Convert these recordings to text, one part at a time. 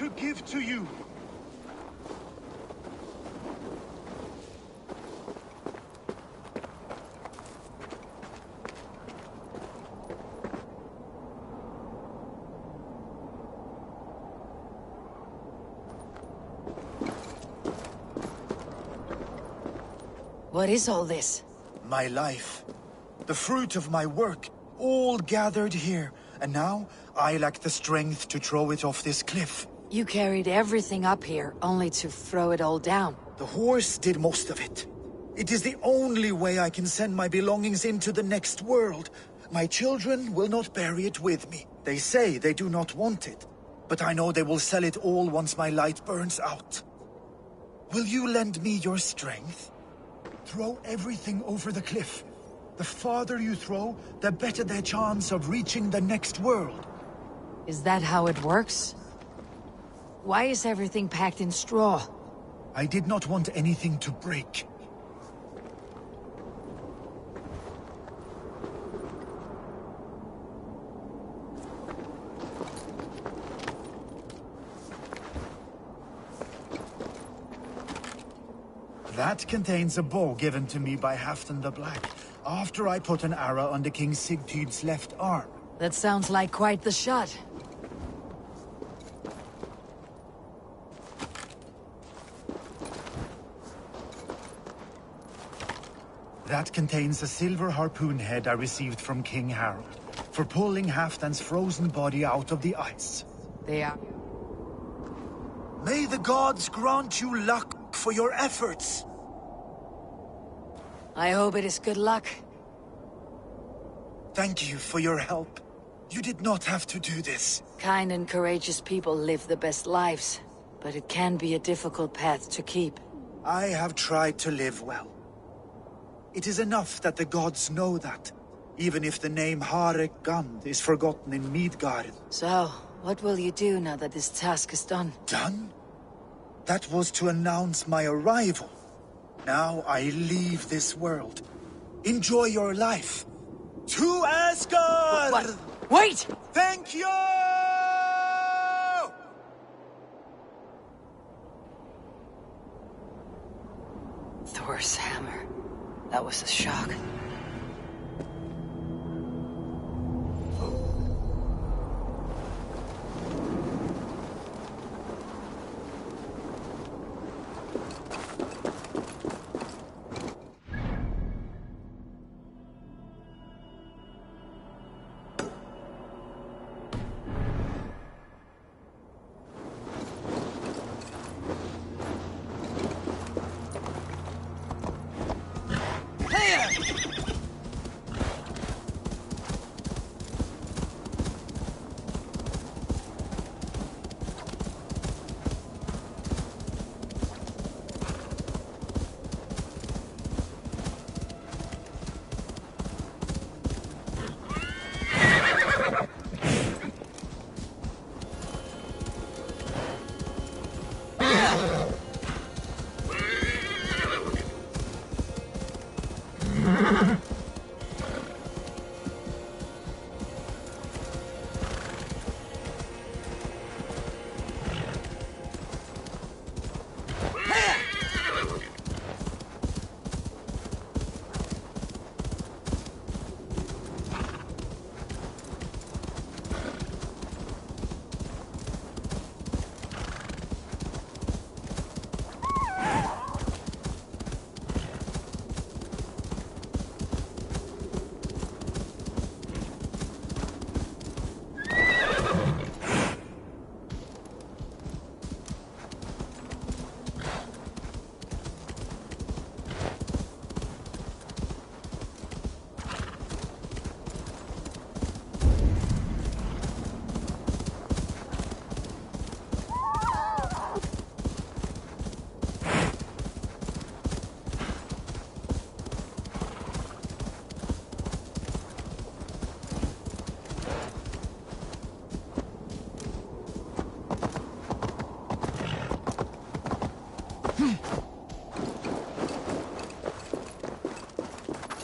to give to you. What is all this? My life. The fruit of my work. All gathered here. And now, I lack the strength to throw it off this cliff. You carried everything up here, only to throw it all down. The horse did most of it. It is the only way I can send my belongings into the next world. My children will not bury it with me. They say they do not want it. But I know they will sell it all once my light burns out. Will you lend me your strength? Throw everything over the cliff. The farther you throw, the better their chance of reaching the next world. Is that how it works? Why is everything packed in straw? I did not want anything to break. That contains a bow given to me by Halfdan the Black, after I put an arrow under King Sigtyd's left arm. That sounds like quite the shot. That contains a silver harpoon head I received from King Harold, for pulling Halfdan's frozen body out of the ice. They are... May the gods grant you luck for your efforts! I hope it is good luck. Thank you for your help. You did not have to do this. Kind and courageous people live the best lives, but it can be a difficult path to keep. I have tried to live well. It is enough that the gods know that, even if the name Harek Gand is forgotten in Midgard. So, what will you do now that this task is done? Done? That was to announce my arrival. Now I leave this world. Enjoy your life. To Asgard! What? Wait! Thank you! Thor's hammer. That was a shock.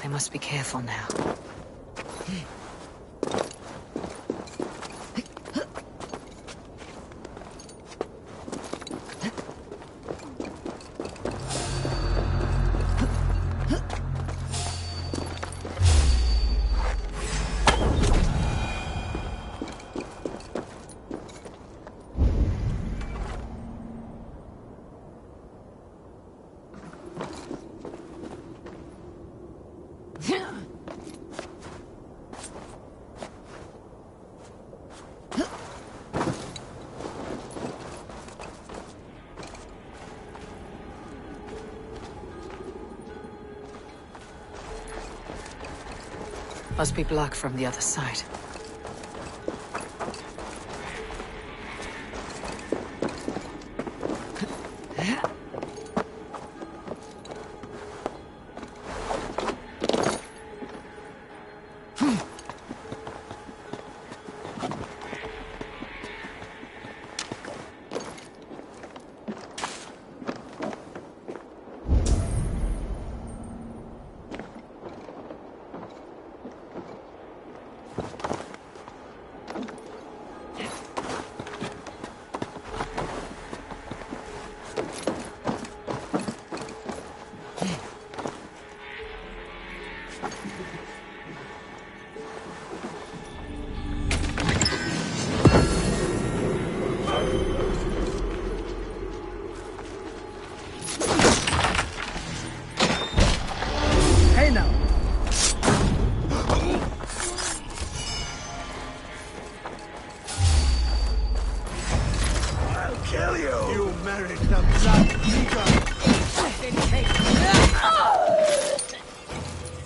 I must be careful now. Must be blocked from the other side.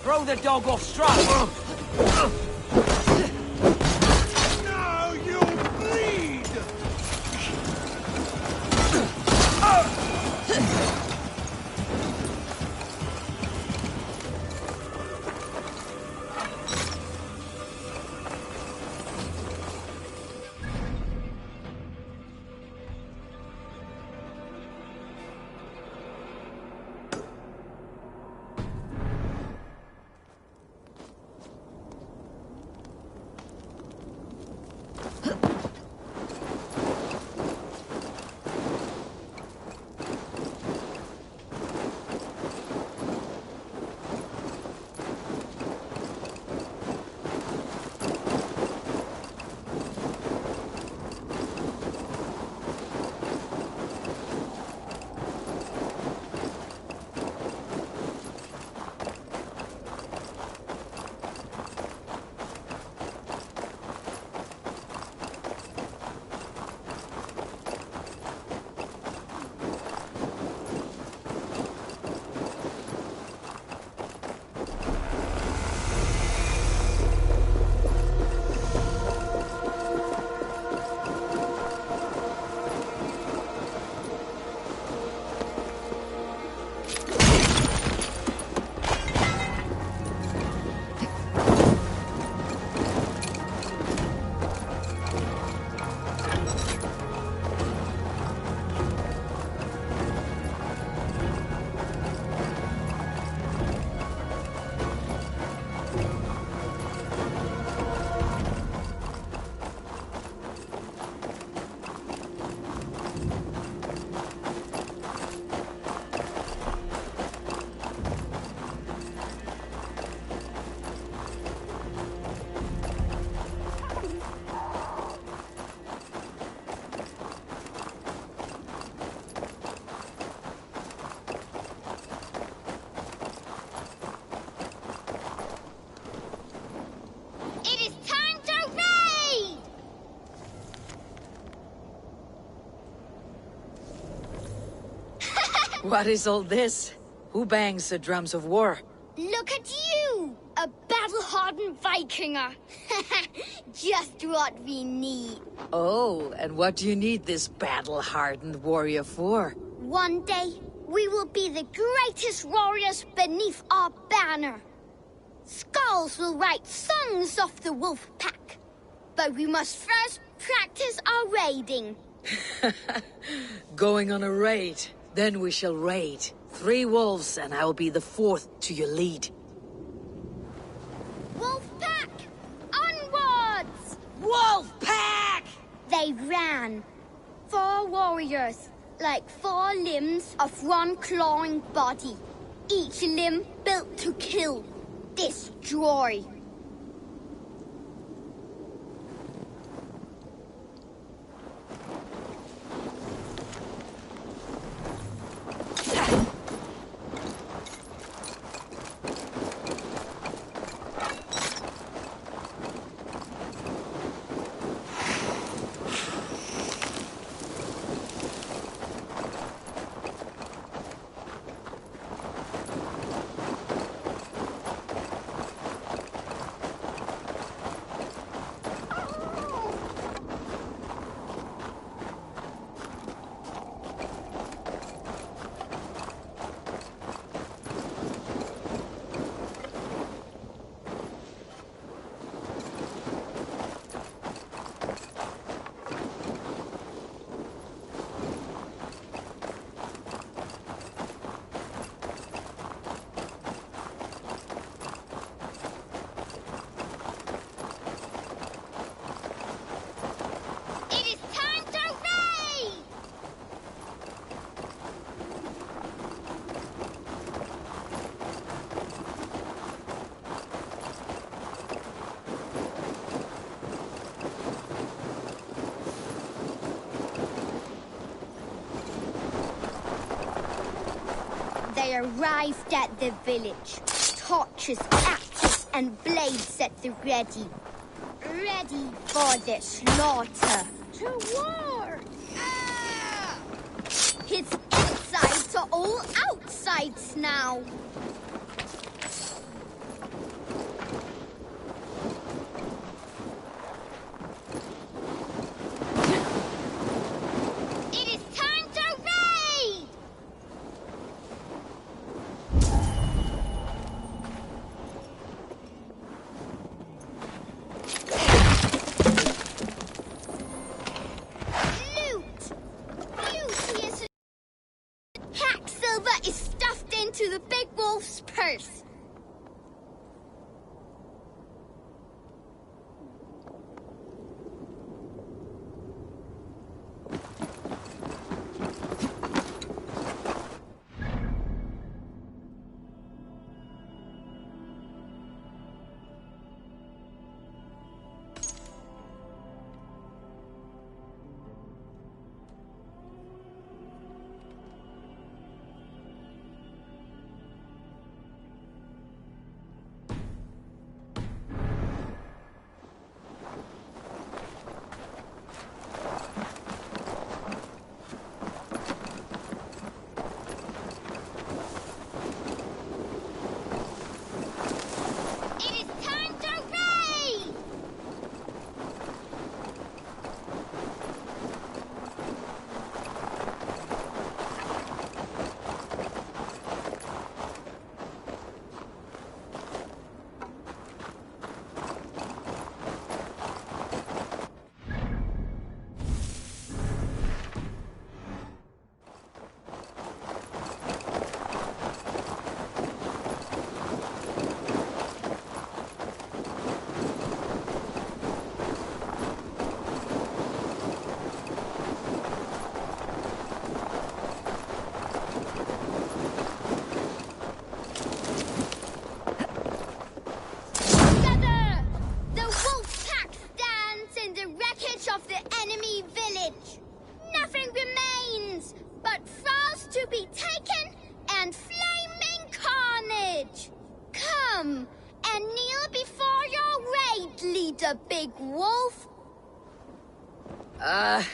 Throw the dog off stride! Now you'll bleed! What is all this? Who bangs the drums of war? Look at you! A battle-hardened Vikinger! Just what we need. Oh, and what do you need this battle-hardened warrior for? One day, we will be the greatest warriors beneath our banner. Skulls will write songs of the wolf pack. But we must first practice our raiding. Going on a raid. Then we shall raid. 3 wolves, and I will be the 4th to your lead. Wolf pack! Onwards! Wolf pack! They ran. 4 warriors, like 4 limbs of one clawing body. Each limb built to kill, destroy. I arrived at the village. Torches, axes, and blades at the ready. Ready for the slaughter. To war! Ah! His insides are all outsides now. It is time to raid! Is stuffed into the big wolf's purse. A big wolf? A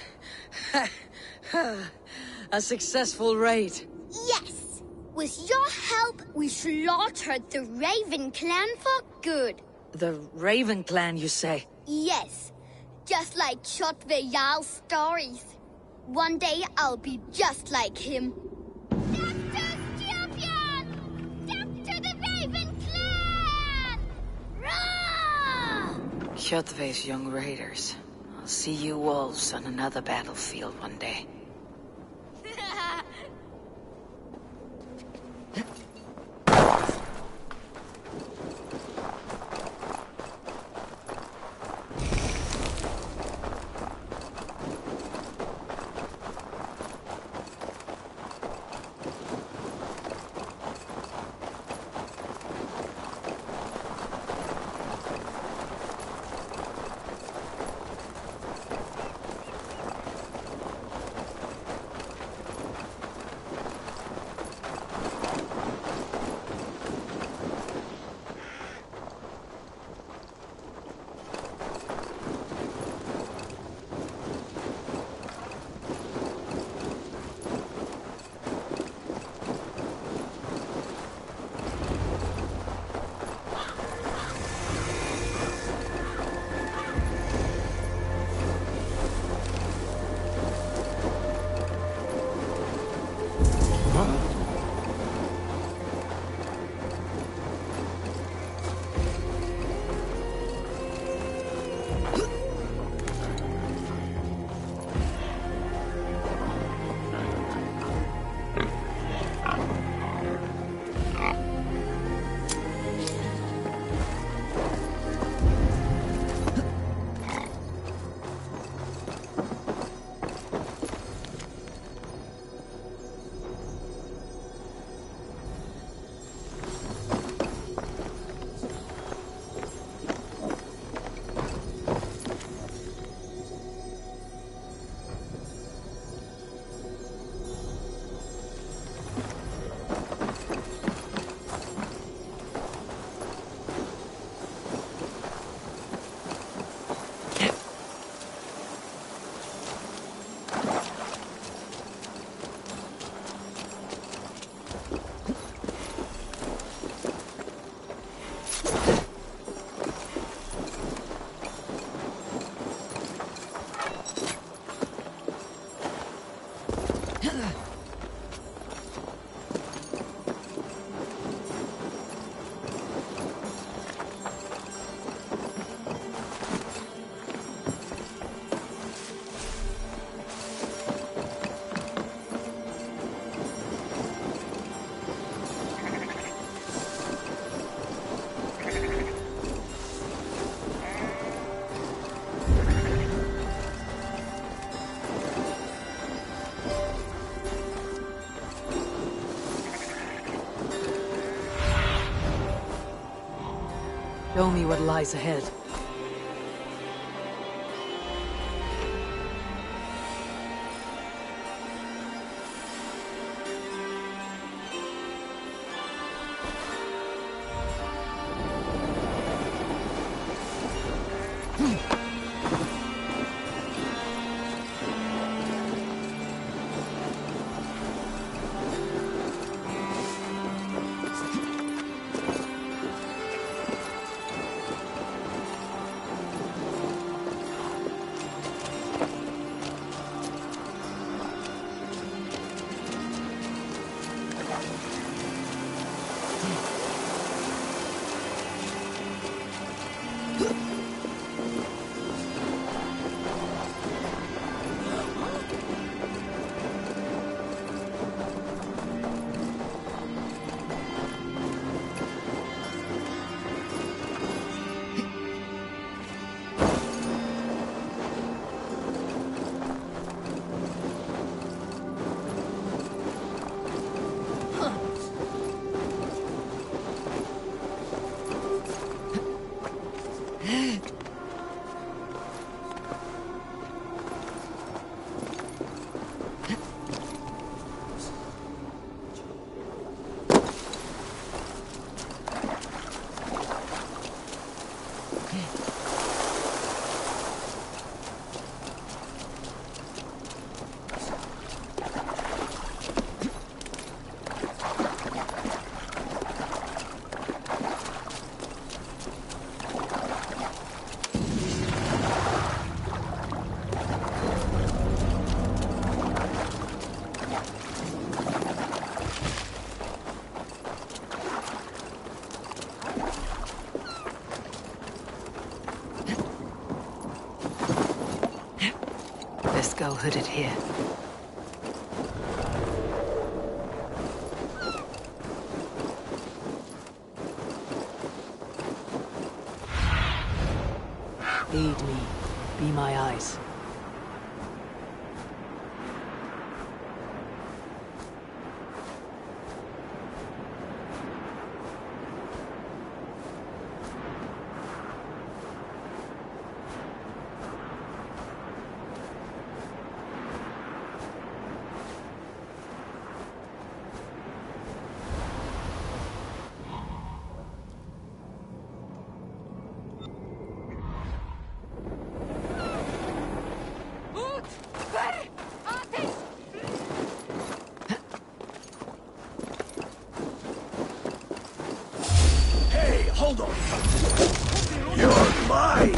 successful raid. Yes. With your help, we slaughtered the Raven clan for good. The Raven clan, you say? Yes. Just like Shotvejal's stories. One day I'll be just like him. Death to Scorpion! Death to the Raven clan! Roar! Kjotve's young raiders. I'll see you wolves on another battlefield one day. Show me what lies ahead. Go hooded here. Aid me. Be my eyes. Hold on! You're mine!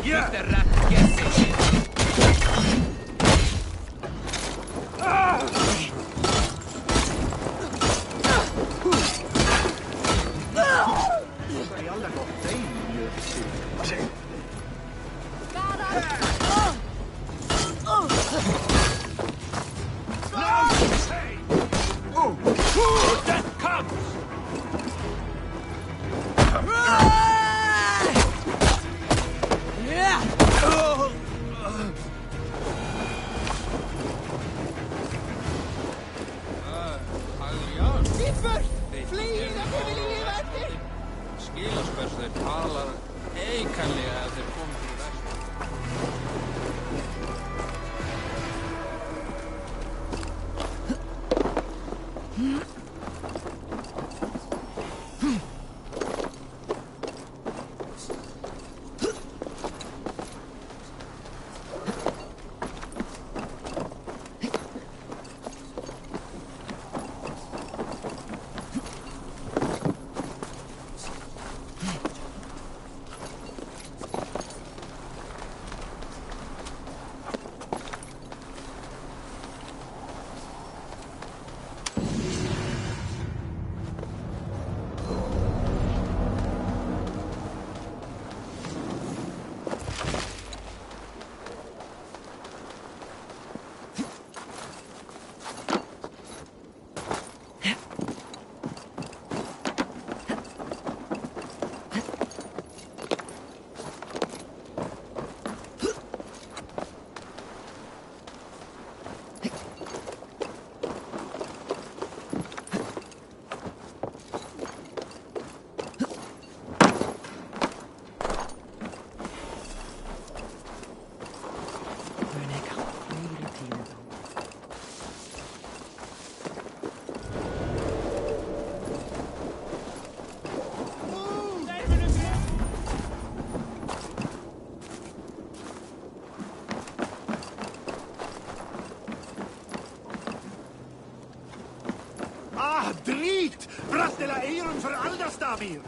Yeah! Era Ehren för all das Damir!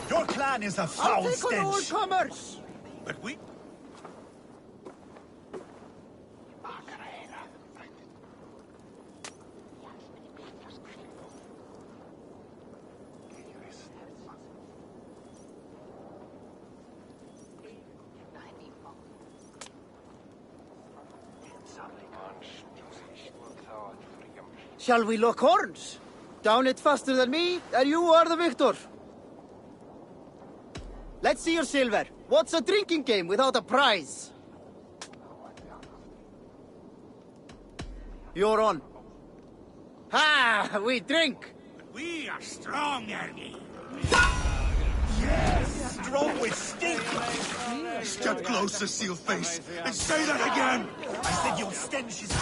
Your clan is a foul stench. comers! But we... Shall we lock horns? Down it faster than me, and you are the victor. Let's see your silver. What's a drinking game without a prize? You're on. Ha! We drink! We are strong, Yeni. Yes! Strong with stink! Step closer, seal face, and say that again! I said your stench is...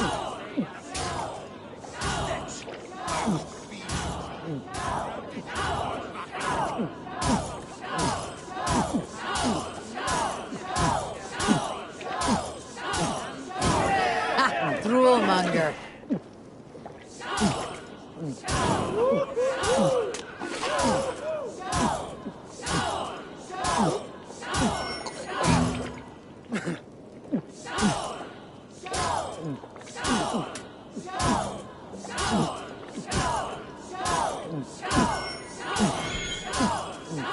Droolmonger.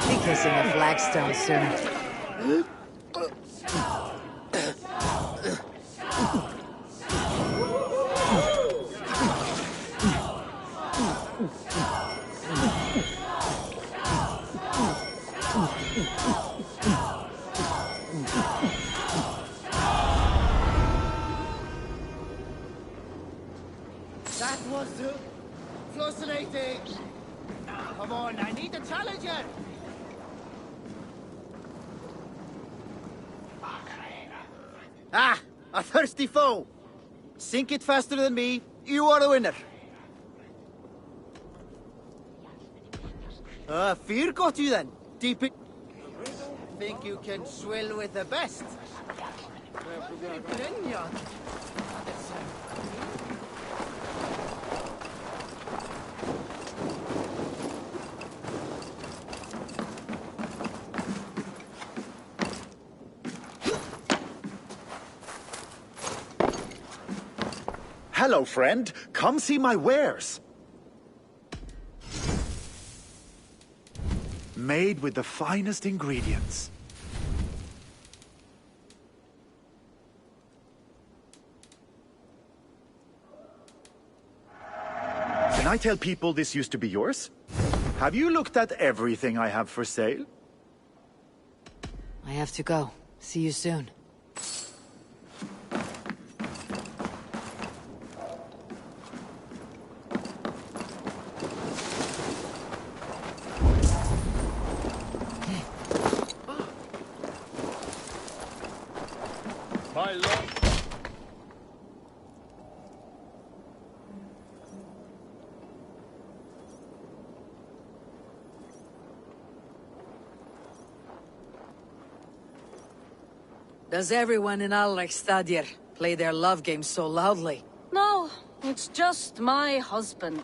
Be kissing a flagstone soon. That was fascinating. Come on, I need a challenger. Ah, a thirsty foe. Sink it faster than me. You are the winner. Fear got you then. Deep it. Think you can swill with the best? Hello, friend. Come see my wares. Made with the finest ingredients. Can I tell people this used to be yours? Have you looked at everything I have for sale? I have to go. See you soon. My lord. Does everyone in Alrekstadir play their love game so loudly? No, it's just my husband.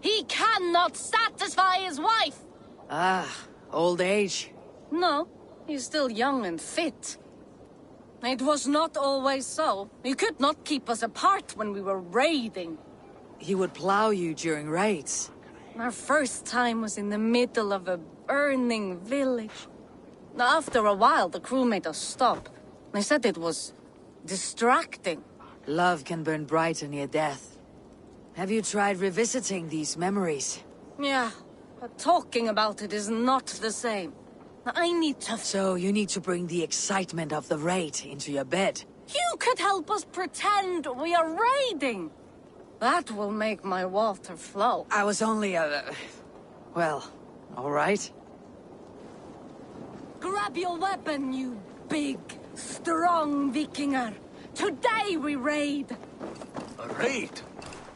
He cannot satisfy his wife! Ah, old age. No, he's still young and fit. It was not always so. He could not keep us apart when we were raiding. He would plow you during raids. Our first time was in the middle of a burning village. After a while, the crew made us stop. They said it was distracting. Love can burn brighter near death. Have you tried revisiting these memories? Yeah, but talking about it is not the same. I need to... So you need to bring the excitement of the raid into your bed. You could help us pretend we are raiding. That will make my water flow. I was only well, all right. Grab your weapon, you big, strong Vikinger. Today we raid. A raid?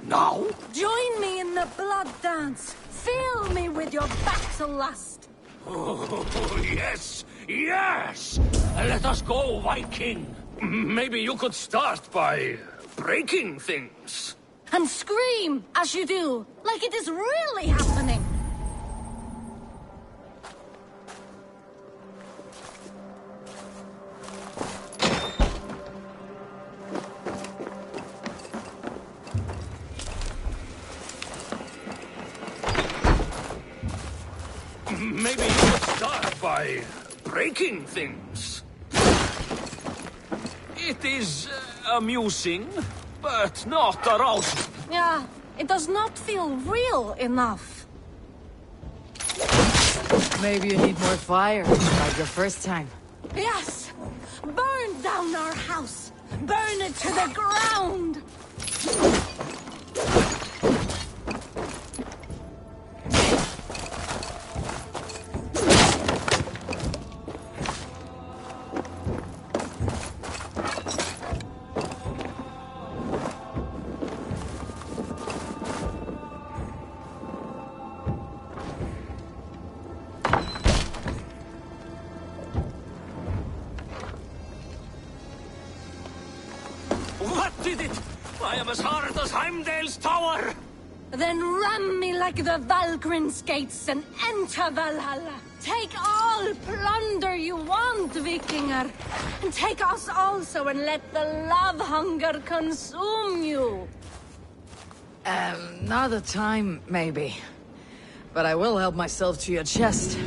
Now? Join me in the blood dance. Fill me with your battle lust. Oh, yes, yes! Let us go, Viking. Maybe you could start by breaking things. And scream as you do, like it is really happening. Maybe you could start by breaking things. It is amusing, but not arousing. Yeah, it does not feel real enough. Maybe you need more fire, like your first time. Yes! Burn down our house! Burn it to the ground! What did it? I am as hard as Heimdall's tower! Then ram me like the Valgrin's gates and enter Valhalla. Take all plunder you want, Vikinger. And take us also and let the love hunger consume you. Another time, maybe. But I will help myself to your chest.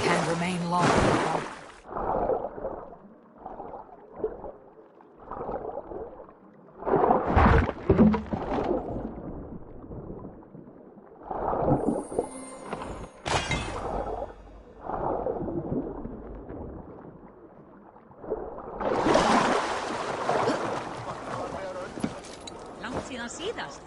Can't remain long. Langt síðan síðast.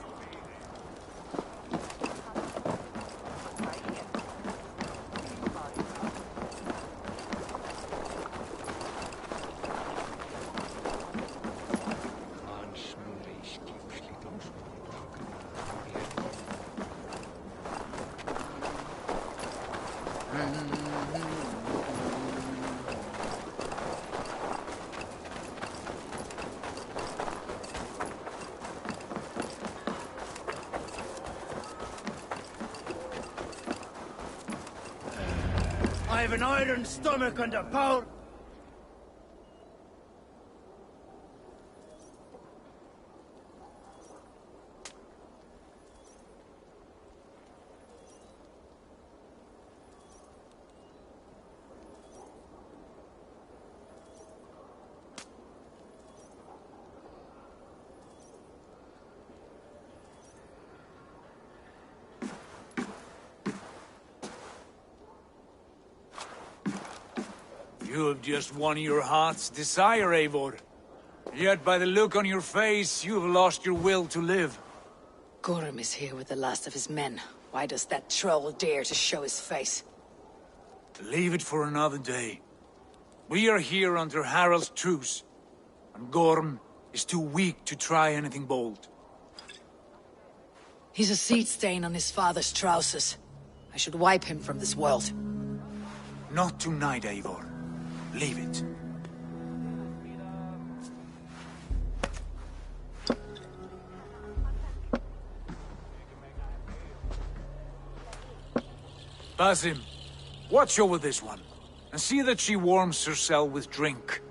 I have an iron stomach under power. You have just won your heart's desire, Eivor. Yet by the look on your face, you have lost your will to live. Gorm is here with the last of his men. Why does that troll dare to show his face? Leave it for another day. We are here under Harald's truce, and Gorm is too weak to try anything bold. He's a seed stain on his father's trousers. I should wipe him from this world. Not tonight, Eivor. Leave it. Basim, watch over this one, and see that she warms herself with drink.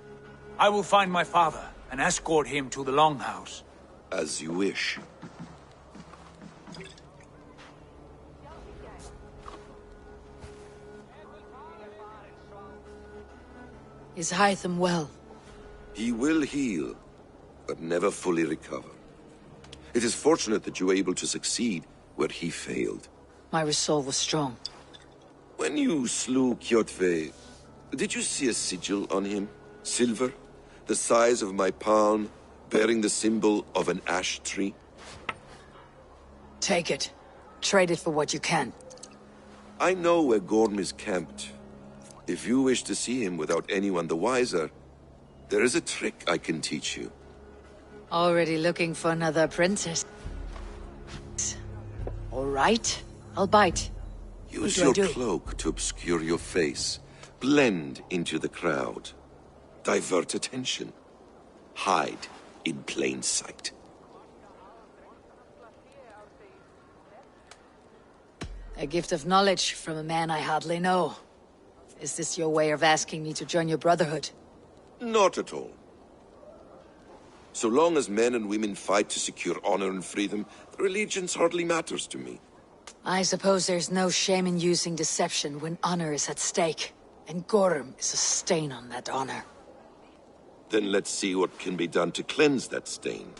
I will find my father and escort him to the Longhouse. As you wish. Is Hytham well? He will heal, but never fully recover. It is fortunate that you were able to succeed where he failed. My resolve was strong. When you slew Kjotve, did you see a sigil on him? Silver, the size of my palm, bearing the symbol of an ash tree? Take it. Trade it for what you can. I know where Gorm is camped. If you wish to see him without anyone the wiser, there is a trick I can teach you. Already looking for another apprentice. All right, I'll bite. Use What do I your do? cloak to obscure your face. Blend into the crowd. Divert attention. Hide in plain sight. A gift of knowledge from a man I hardly know. Is this your way of asking me to join your brotherhood? Not at all. So long as men and women fight to secure honor and freedom, their allegiance hardly matters to me. I suppose there's no shame in using deception when honor is at stake. And Gorm is a stain on that honor. Then let's see what can be done to cleanse that stain.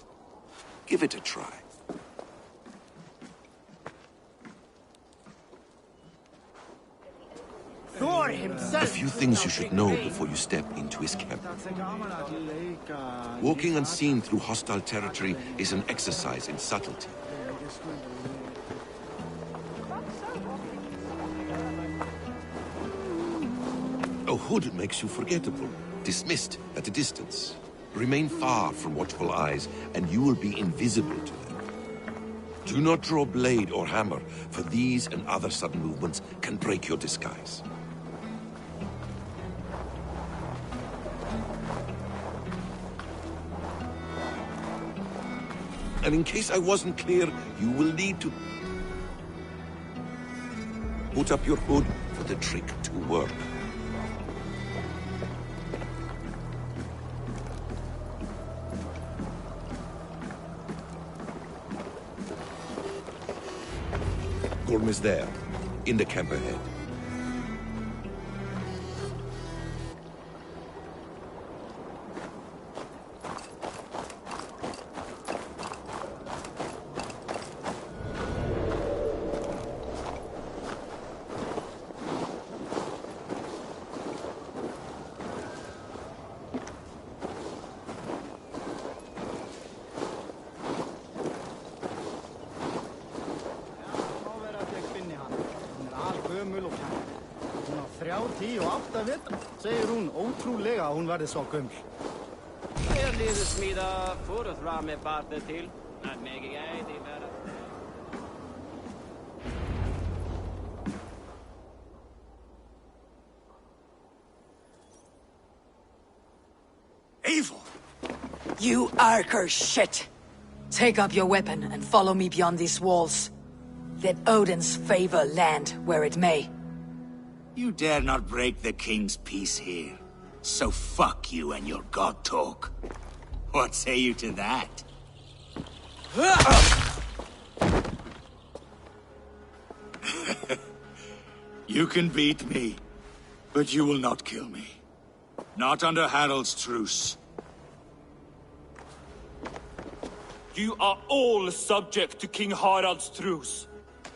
Give it a try. Thor himself! A few things you should know before you step into his camp. Walking unseen through hostile territory is an exercise in subtlety. A hood makes you forgettable, dismissed at a distance. Remain far from watchful eyes, and you will be invisible to them. Do not draw blade or hammer, for these and other sudden movements can break your disguise. And in case I wasn't clear, you will need to put up your hood for the trick to work. Gorm is there, in the camp ahead. Segir hún ótrúlega að hún verði svo gömul. Ég liður smíða fóruð frá með barnið til, en mig gæti vera. Eivor! You Archer shit! Take up your weapon and follow me beyond these walls. Let Odin's favor land where it may. You dare not break the king's peace here. So fuck you and your god talk. What say you to that? You can beat me, but you will not kill me. Not under Harald's truce. You are all subject to King Harald's truce.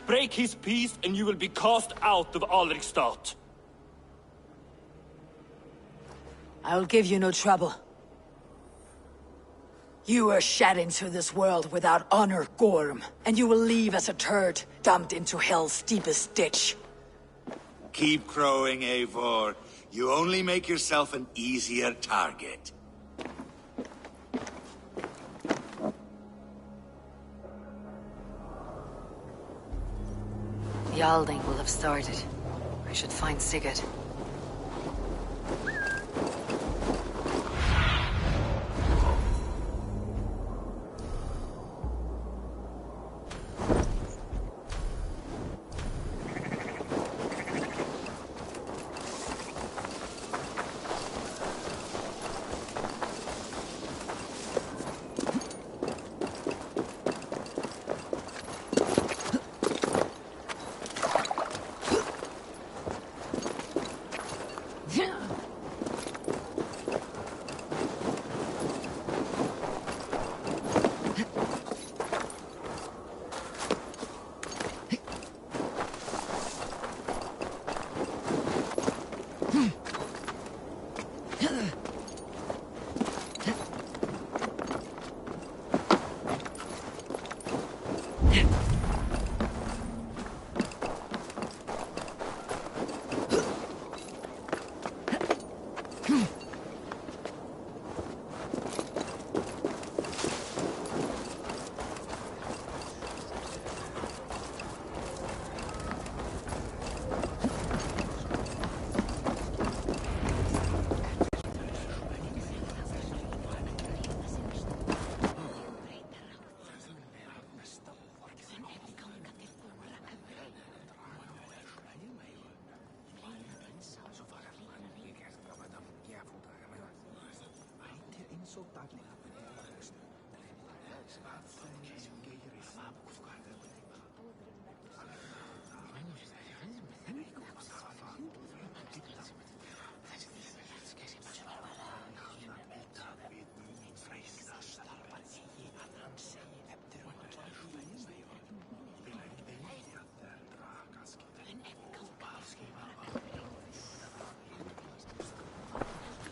Break his peace and you will be cast out of Alrikstad. I'll give you no trouble. You were shed into this world without honor, Gorm, and you will leave as a turd, dumped into hell's deepest ditch. Keep crowing, Eivor. You only make yourself an easier target. The Alding will have started. I should find Sigurd.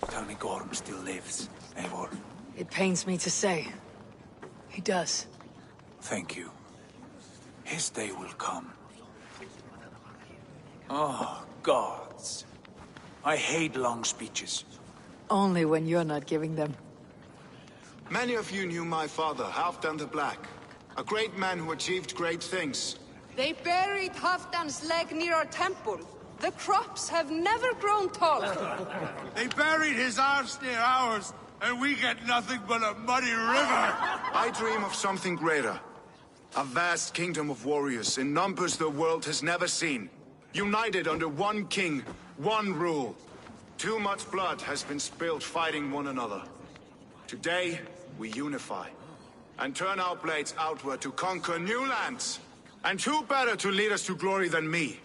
Tell me Gorm still lives, Eivor. It pains me to say. He does. Thank you. His day will come. Oh, gods. I hate long speeches. Only when you're not giving them. Many of you knew my father, Halfdan the Black. A great man who achieved great things. They buried Halfdan's leg near our temple. The crops have never grown taller. They buried his arse near ours, and we get nothing but a muddy river. I dream of something greater. A vast kingdom of warriors in numbers the world has never seen. United under one king, one rule. Too much blood has been spilled fighting one another. Today, we unify. And turn our blades outward to conquer new lands. And who better to lead us to glory than me?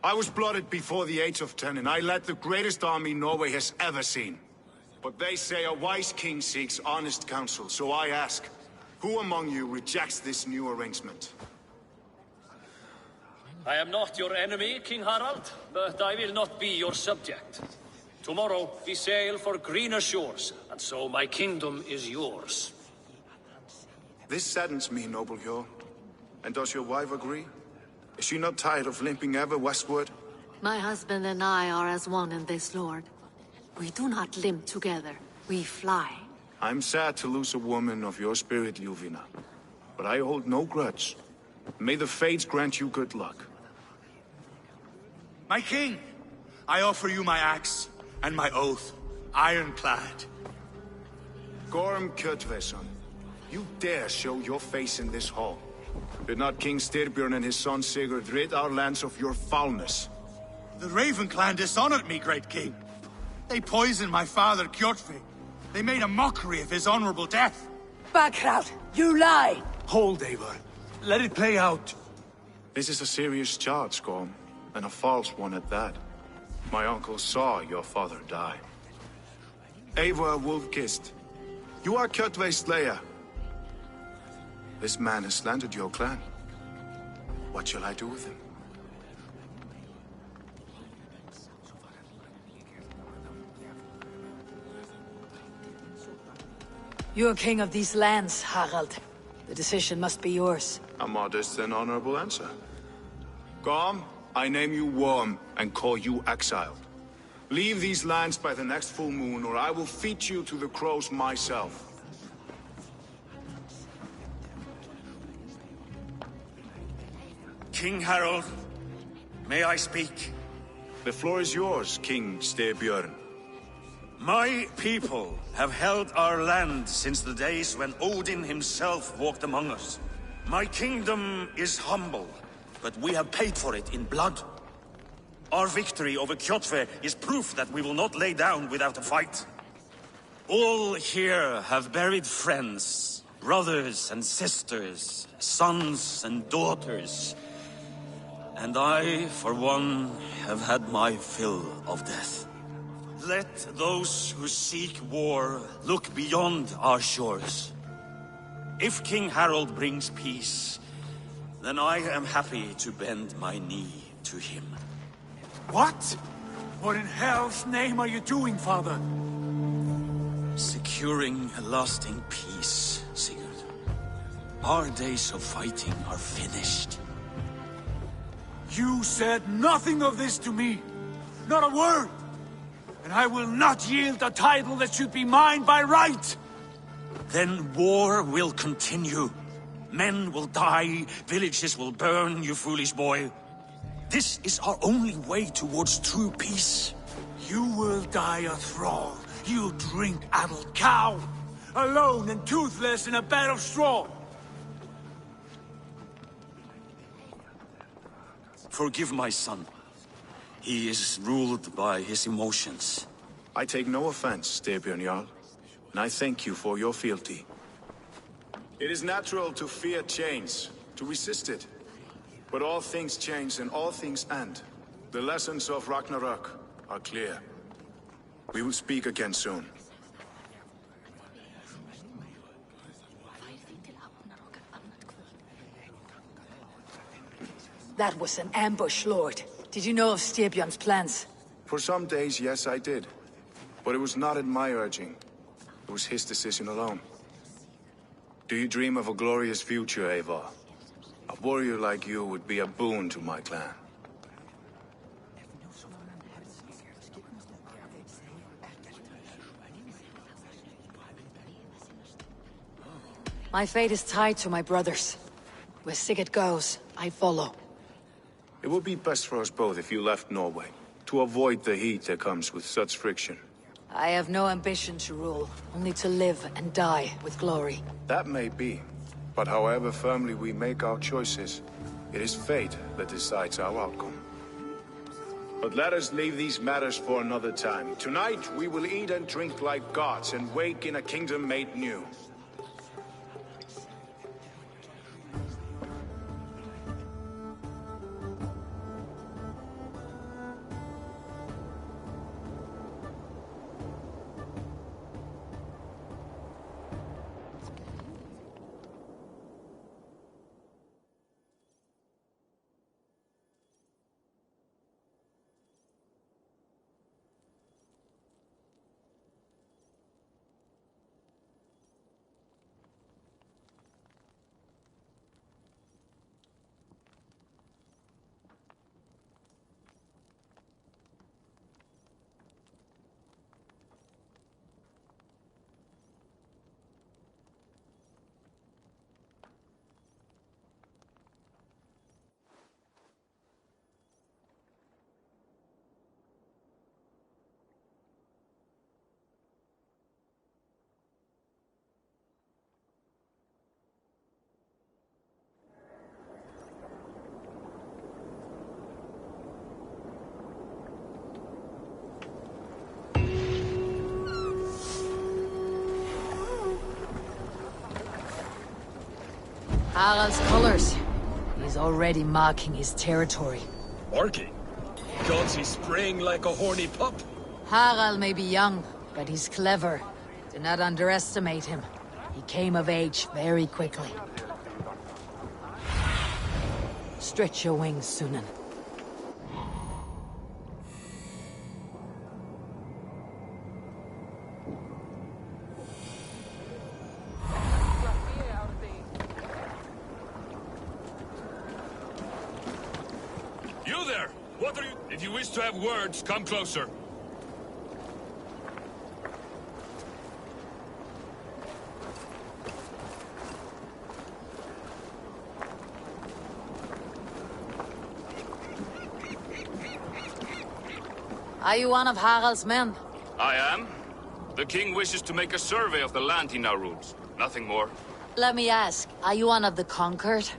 I was blooded before the age of 10, and I led the greatest army Norway has ever seen. But they say a wise king seeks honest counsel, so I ask, who among you rejects this new arrangement? I am not your enemy, King Harald, but I will not be your subject. Tomorrow we sail for greener shores, and so my kingdom is yours. This saddens me, noble Hjor. And does your wife agree? Is she not tired of limping ever westward? My husband and I are as one in this, Lord. We do not limp together. We fly. I'm sad to lose a woman of your spirit, Ljuvina. But I hold no grudge. May the fates grant you good luck. My king, I offer you my axe and my oath, ironclad. Gorm Kjotveson, you dare show your face in this hall. Did not King Styrbjörn and his son Sigurd rid our lands of your foulness? The Raven clan dishonored me, great king. They poisoned my father, Kjotve. They made a mockery of his honorable death. Backrout, you lie! Hold, Eivor. Let it play out. This is a serious charge, Gorm, and a false one at that. My uncle saw your father die. Eivor Wolf-Kissed, you are Kjotve's slayer. This man has slandered your clan. What shall I do with him? You're king of these lands, Harald. The decision must be yours. A modest and honorable answer. Gorm, I name you Worm and call you exiled. Leave these lands by the next full moon, or I will feed you to the crows myself. King Harald, may I speak? The floor is yours, King Styrbjörn. My people have held our land since the days when Odin himself walked among us. My kingdom is humble, but we have paid for it in blood. Our victory over Kjotve is proof that we will not lay down without a fight. All here have buried friends, brothers and sisters, sons and daughters. And I, for one, have had my fill of death. Let those who seek war look beyond our shores. If King Harald brings peace, then I am happy to bend my knee to him. What? What in hell's name are you doing, father? Securing a lasting peace, Sigurd. Our days of fighting are finished. You said nothing of this to me. Not a word. And I will not yield a title that should be mine by right. Then war will continue. Men will die, villages will burn, you foolish boy. This is our only way towards true peace. You will die a thrall. You drink-addled cow. Alone and toothless in a bed of straw. Forgive my son. He is ruled by his emotions. I take no offense, Styrbjörn Jarl, and I thank you for your fealty. It is natural to fear change, to resist it. But all things change and all things end. The lessons of Ragnarok are clear. We will speak again soon. That was an ambush, Lord. Did you know of Styrbjörn's plans? For some days, yes, I did. But it was not at my urging. It was his decision alone. Do you dream of a glorious future, Eivor? A warrior like you would be a boon to my clan. My fate is tied to my brothers. Where Sigurd goes, I follow. It would be best for us both if you left Norway, to avoid the heat that comes with such friction. I have no ambition to rule, only to live and die with glory. That may be, but however firmly we make our choices, it is fate that decides our outcome. But let us leave these matters for another time. Tonight, we will eat and drink like gods and wake in a kingdom made new. Harald's colors. He's already marking his territory. Marking? Gods, he's spraying like a horny pup. Harald may be young, but he's clever. Do not underestimate him. He came of age very quickly. Stretch your wings, Sunan. there! What are you... If you wish to have words, come closer. Are you one of Harald's men? I am. The king wishes to make a survey of the land he now rules. Nothing more. Let me ask, are you one of the conquered?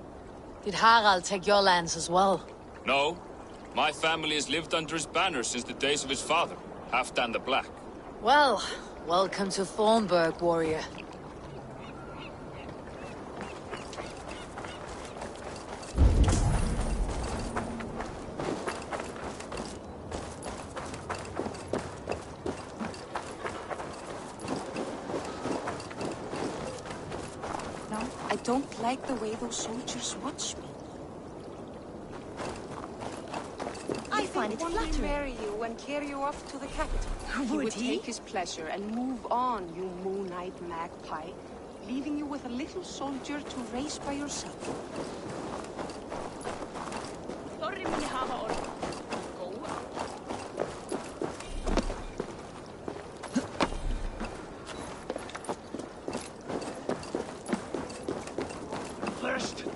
Did Harald take your lands as well? No. My family has lived under his banner since the days of his father, Halfdan the Black. Well, welcome to Thornburg, warrior. I don't like the way those soldiers watch me. I find it flattering. Marry you and carry you off to the capital. Would he? Take his pleasure and move on, you moon-eyed magpie, leaving you with a little soldier to raise by yourself.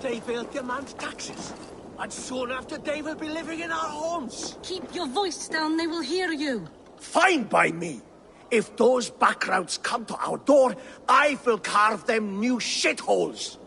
They will demand taxes, and soon after they will be living in our homes. Keep your voice down, they will hear you. Fine by me. If those backgrounds come to our door, I will carve them new shitholes.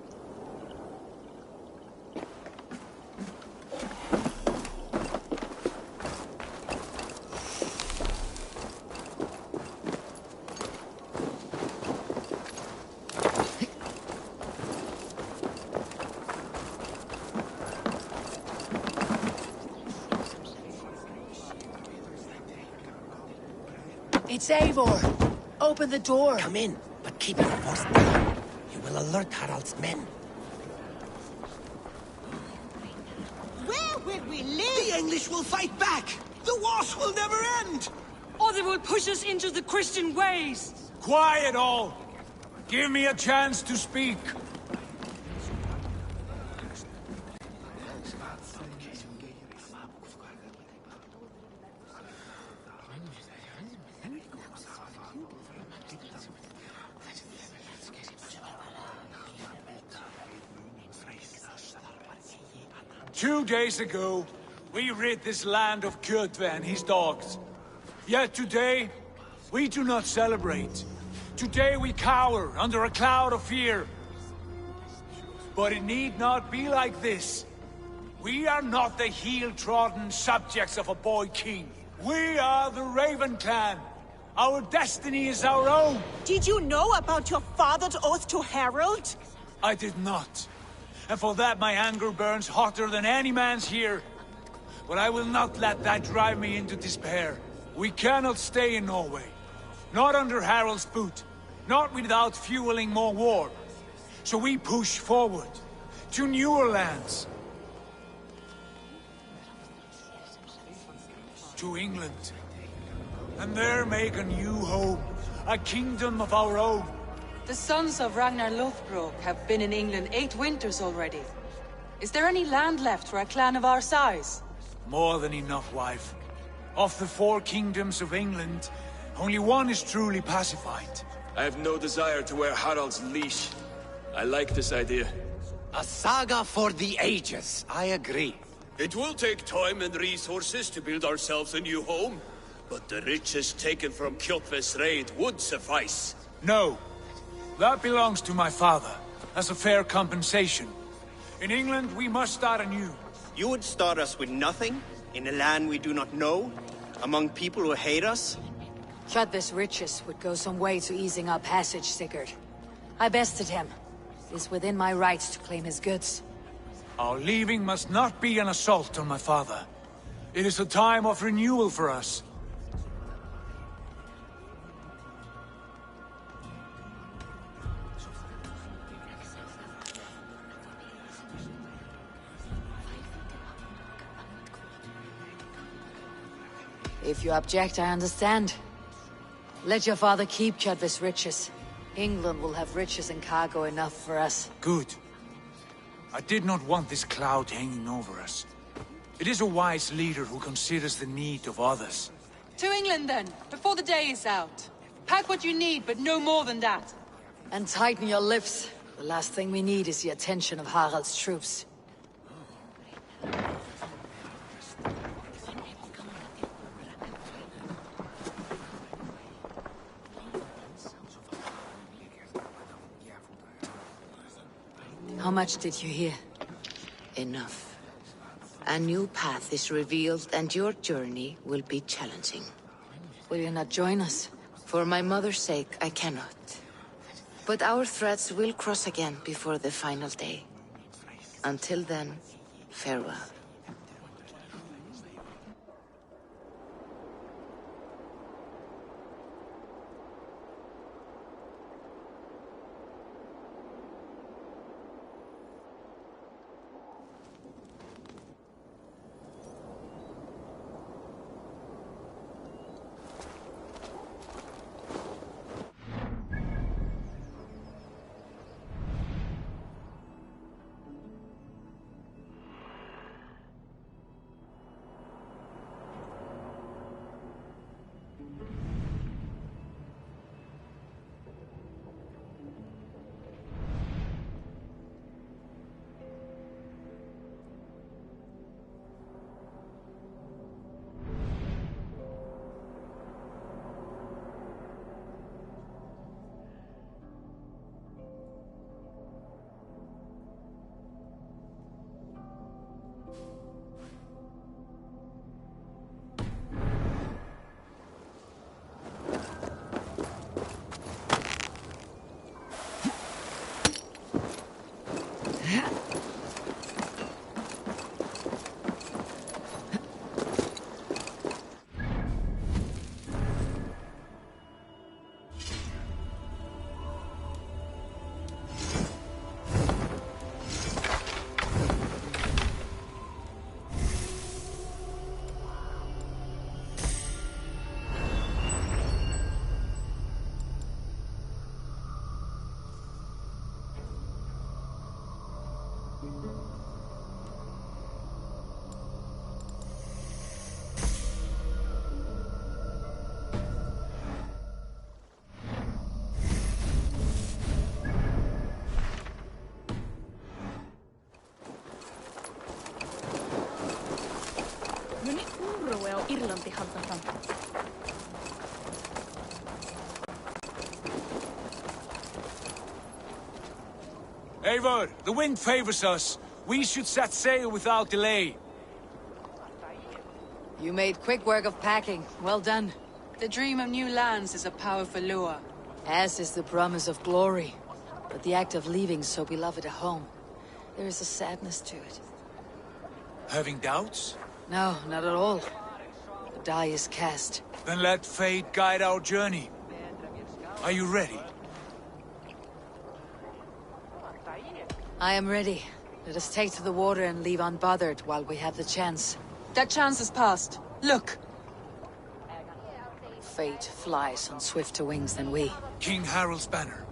It's Eivor. Open the door. Come in, but keep your voice down. You will alert Harald's men. Where will we live? The English will fight back. The wars will never end. Or they will push us into the Christian ways. Quiet all! Give me a chance to speak. Two days ago, we rid this land of Kjotve and his dogs. Yet today, we do not celebrate. Today we cower under a cloud of fear. But it need not be like this. We are not the heel-trodden subjects of a boy king. We are the Raven clan. Our destiny is our own. Did you know about your father's oath to Harald? I did not. And for that my anger burns hotter than any man's here. But I will not let that drive me into despair. We cannot stay in Norway. Not under Harald's foot. Not without fueling more war. So we push forward. To newer lands. To England. And there make a new home. A kingdom of our own. The sons of Ragnar Lothbrok have been in England 8 winters already. Is there any land left for a clan of our size? More than enough, wife. Of the 4 kingdoms of England, only one is truly pacified. I have no desire to wear Harald's leash. I like this idea. A saga for the ages, I agree. It will take time and resources to build ourselves a new home, but the riches taken from Kjotve's raid would suffice. No. That belongs to my father, as a fair compensation. In England, we must start anew. You would start us with nothing? In a land we do not know? Among people who hate us? Kjotve's riches would go some way to easing our passage, Sigurd. I bested him. It is within my rights to claim his goods. Our leaving must not be an assault on my father. It is a time of renewal for us. If you object, I understand. Let your father keep Kjotve's riches. England will have riches and cargo enough for us. Good. I did not want this cloud hanging over us. It is a wise leader who considers the need of others. To England, then, before the day is out. Pack what you need, but no more than that. And tighten your lips. The last thing we need is the attention of Harald's troops. How much did you hear? Enough. A new path is revealed and your journey will be challenging. Will you not join us? For my mother's sake, I cannot. But our threads will cross again before the final day. Until then, farewell. Irlanti halda fram. Eivor, the wind favors us. We should set sail without delay. You made quick work of packing. Well done. The dream of new lands is a powerful lure. As is the promise of glory. But the act of leaving so beloved a home, there is a sadness to it. Having doubts? No, not at all. The die is cast. Then let fate guide our journey. Are you ready? I am ready. Let us take to the water and leave unbothered while we have the chance. That chance is past. Look! Fate flies on swifter wings than we. King Harald's banner.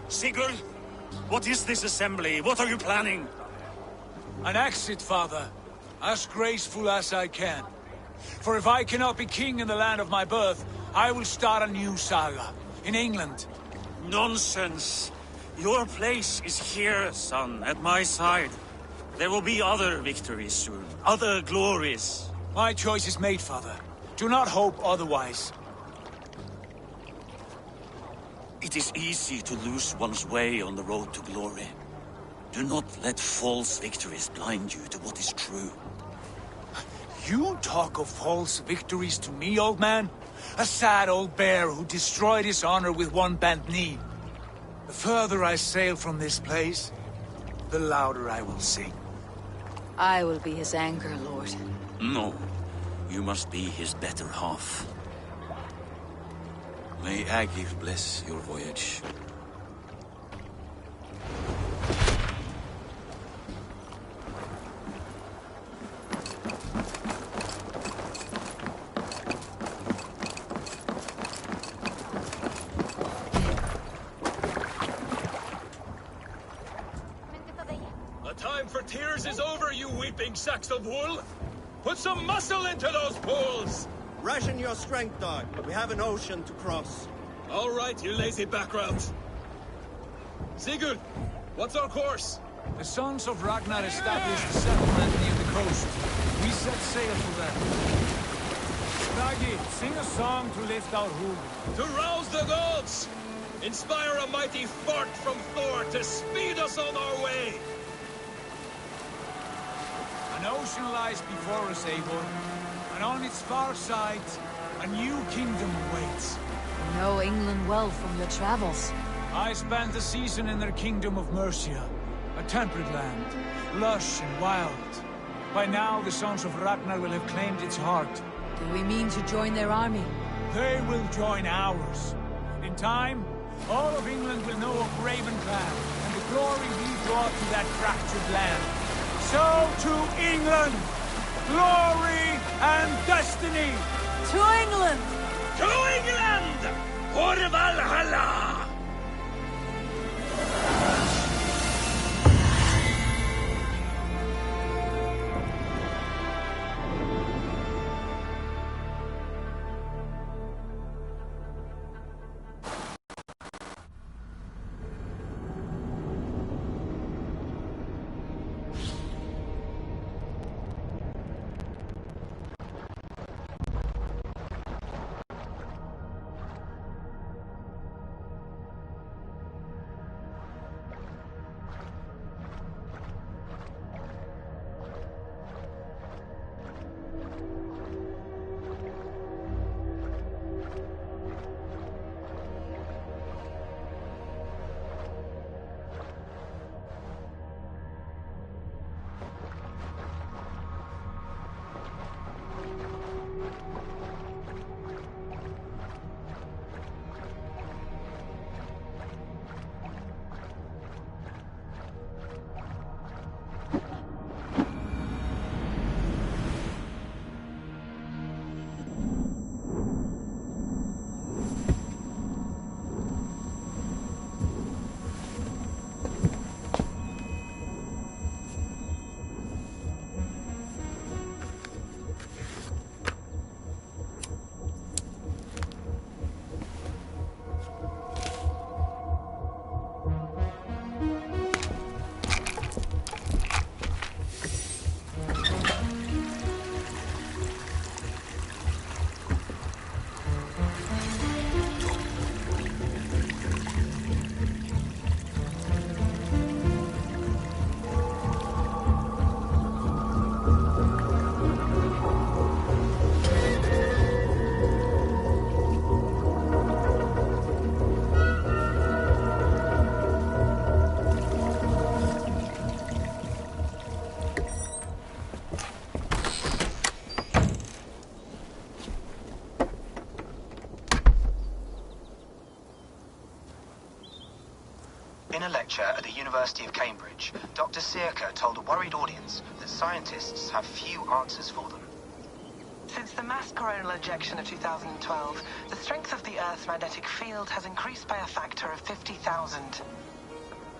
Sigurd, what is this assembly? What are you planning? An exit, father. As graceful as I can. For if I cannot be king in the land of my birth, I will start a new saga. In England. Nonsense. Your place is here, son, at my side. There will be other victories soon. Other glories. My choice is made, father. Do not hope otherwise. It is easy to lose one's way on the road to glory. Do not let false victories blind you to what is true. You talk of false victories to me, old man? A sad old bear who destroyed his honor with one bent knee. The further I sail from this place, the louder I will sing. I will be his anchor, Lord. No. You must be his better half. May Agir bless your voyage. sleeping sacks of wool. Put some muscle into those pulls! Ration your strength, dog. We have an ocean to cross. All right, you lazy backrobs. Sigurd, what's our course? The sons of Ragnar established a settlement near the coast. We set sail for them. Raggi, sing a song to lift our hood. To rouse the gods! Inspire a mighty fart from Thor to speed us on our way! An ocean lies before us, Eivor, and on its far side, a new kingdom awaits. You know England well from your travels. I spent a season in their kingdom of Mercia, a temperate land, lush and wild. By now, the sons of Ragnar will have claimed its heart. Do we mean to join their army? They will join ours. In time, all of England will know of Raven Clan and the glory we brought to that fractured land. So to England! Glory and destiny! To England! To England! For Valhalla! In a lecture at the University of Cambridge, Dr. Circa told a worried audience that scientists have few answers for them. Since the mass coronal ejection of 2012, the strength of the Earth's magnetic field has increased by a factor of 50,000.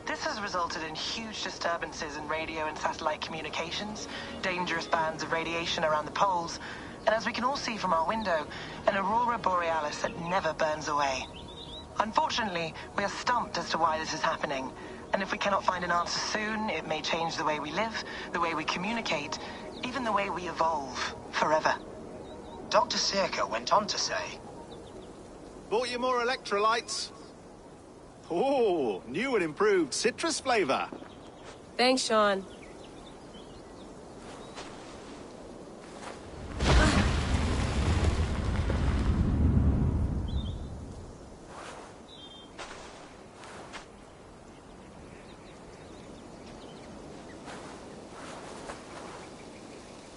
This has resulted in huge disturbances in radio and satellite communications, dangerous bands of radiation around the poles, and as we can all see from our window, an aurora borealis that never burns away. Unfortunately, we are stumped as to why this is happening, and if we cannot find an answer soon, it may change the way we live, the way we communicate, even the way we evolve, forever. Dr. Circa went on to say, "Bought you more electrolytes? Oh, new and improved citrus flavor." Thanks, Sean.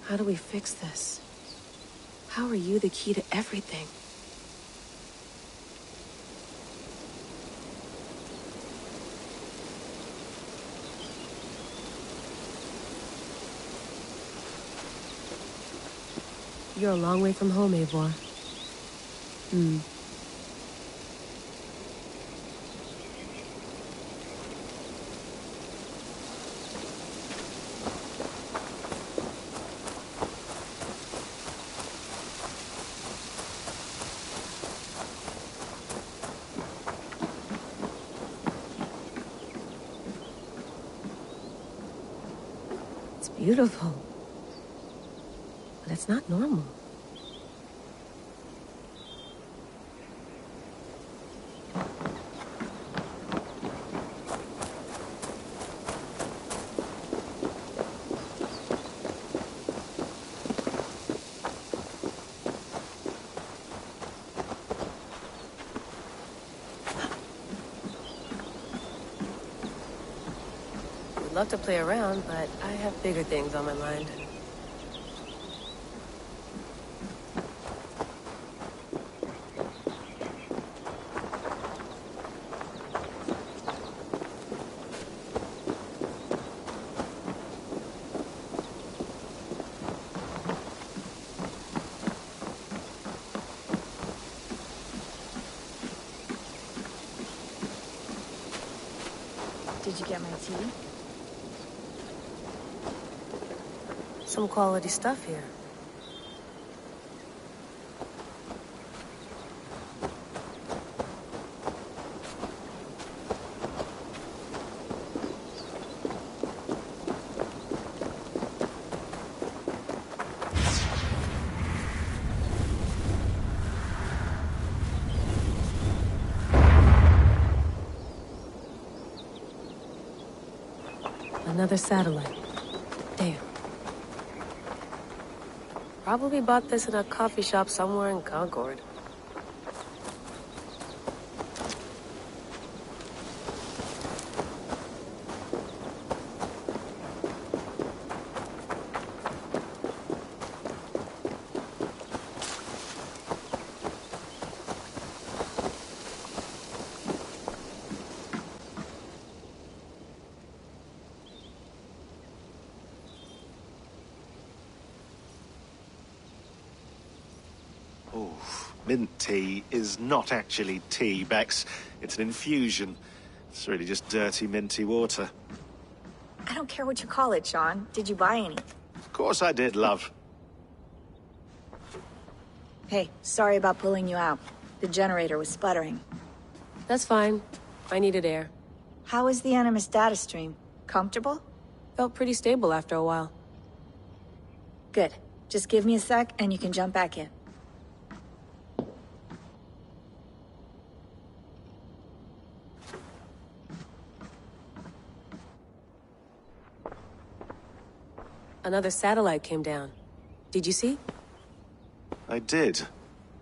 How do we fix this? How are you the key to everything? You're a long way from home, Eivor. Beautiful. But it's not normal. I'd love to play around, but I have bigger things on my mind. Did you get my tea? Some quality stuff here. Another satellite. Damn. Probably bought this in a coffee shop somewhere in Concord. Mint tea is not actually tea, Bex. It's an infusion. It's really just dirty, minty water. I don't care what you call it, Sean. Did you buy any? Of course I did, love. Hey, sorry about pulling you out. The generator was sputtering. That's fine. I needed air. How is the Animus data stream? Comfortable? Felt pretty stable after a while. Good. Just give me a sec and you can jump back in. Another satellite came down. Did you see? I did.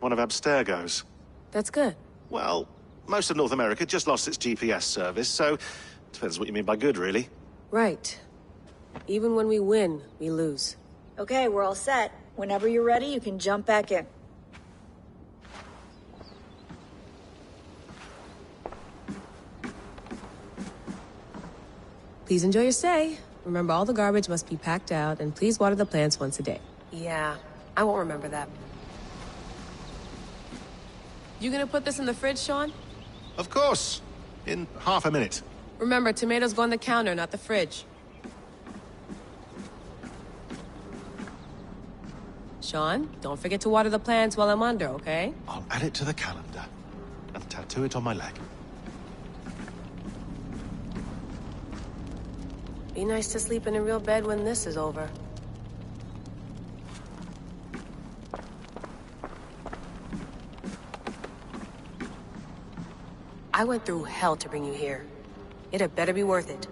One of Abstergo's. That's good. Well, most of North America just lost its GPS service, so depends what you mean by good, really. Right. Even when we win, we lose. Okay, we're all set. Whenever you're ready, you can jump back in. Please enjoy your stay. Remember, all the garbage must be packed out, and please water the plants once a day. Yeah, I won't remember that. You gonna put this in the fridge, Sean? Of course. In half a minute. Remember, tomatoes go on the counter, not the fridge. Sean, don't forget to water the plants while I'm under, okay? I'll add it to the calendar and tattoo it on my leg. Be nice to sleep in a real bed when this is over. I went through hell to bring you here. It had better be worth it.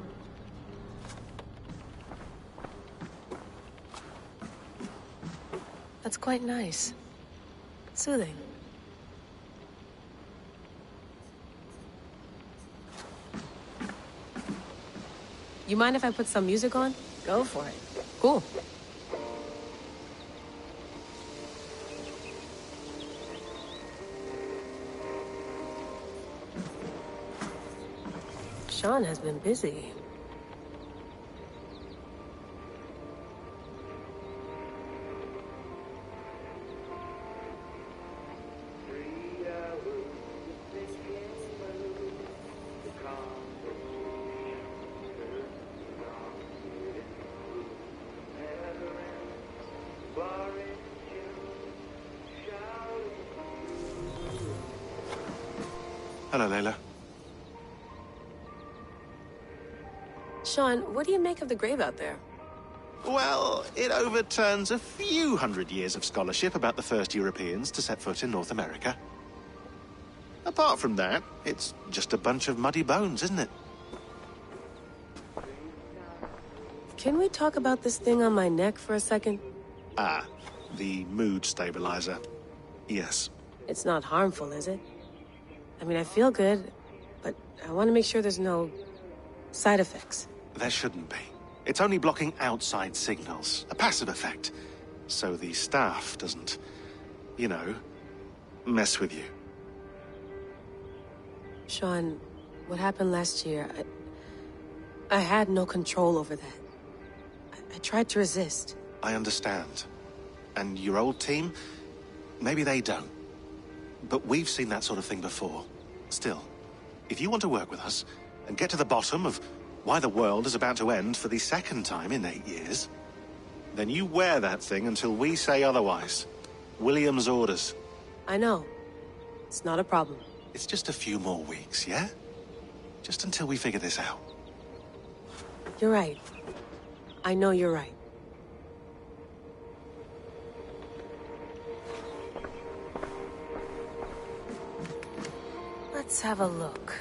That's quite nice. Soothing. You mind if I put some music on? Go for it. Cool. Sean has been busy. Hello, Layla. Sean, what do you make of the grave out there? Well, it overturns a few hundred years of scholarship about the first Europeans to set foot in North America. Apart from that, it's just a bunch of muddy bones, isn't it? Can we talk about this thing on my neck for a second? Ah, the mood stabilizer. Yes. It's not harmful, is it? I mean, I feel good, but I want to make sure there's no side effects. There shouldn't be. It's only blocking outside signals, a passive effect, so the staff doesn't, you know, mess with you. Sean, what happened last year, I had no control over that. I tried to resist. I understand. And your old team, maybe they don't. But we've seen that sort of thing before. Still, if you want to work with us and get to the bottom of why the world is about to end for the second time in 8 years, then you wear that thing until we say otherwise. William's orders. I know. It's not a problem. It's just a few more weeks, yeah? Just until we figure this out. You're right. I know you're right. Let's have a look.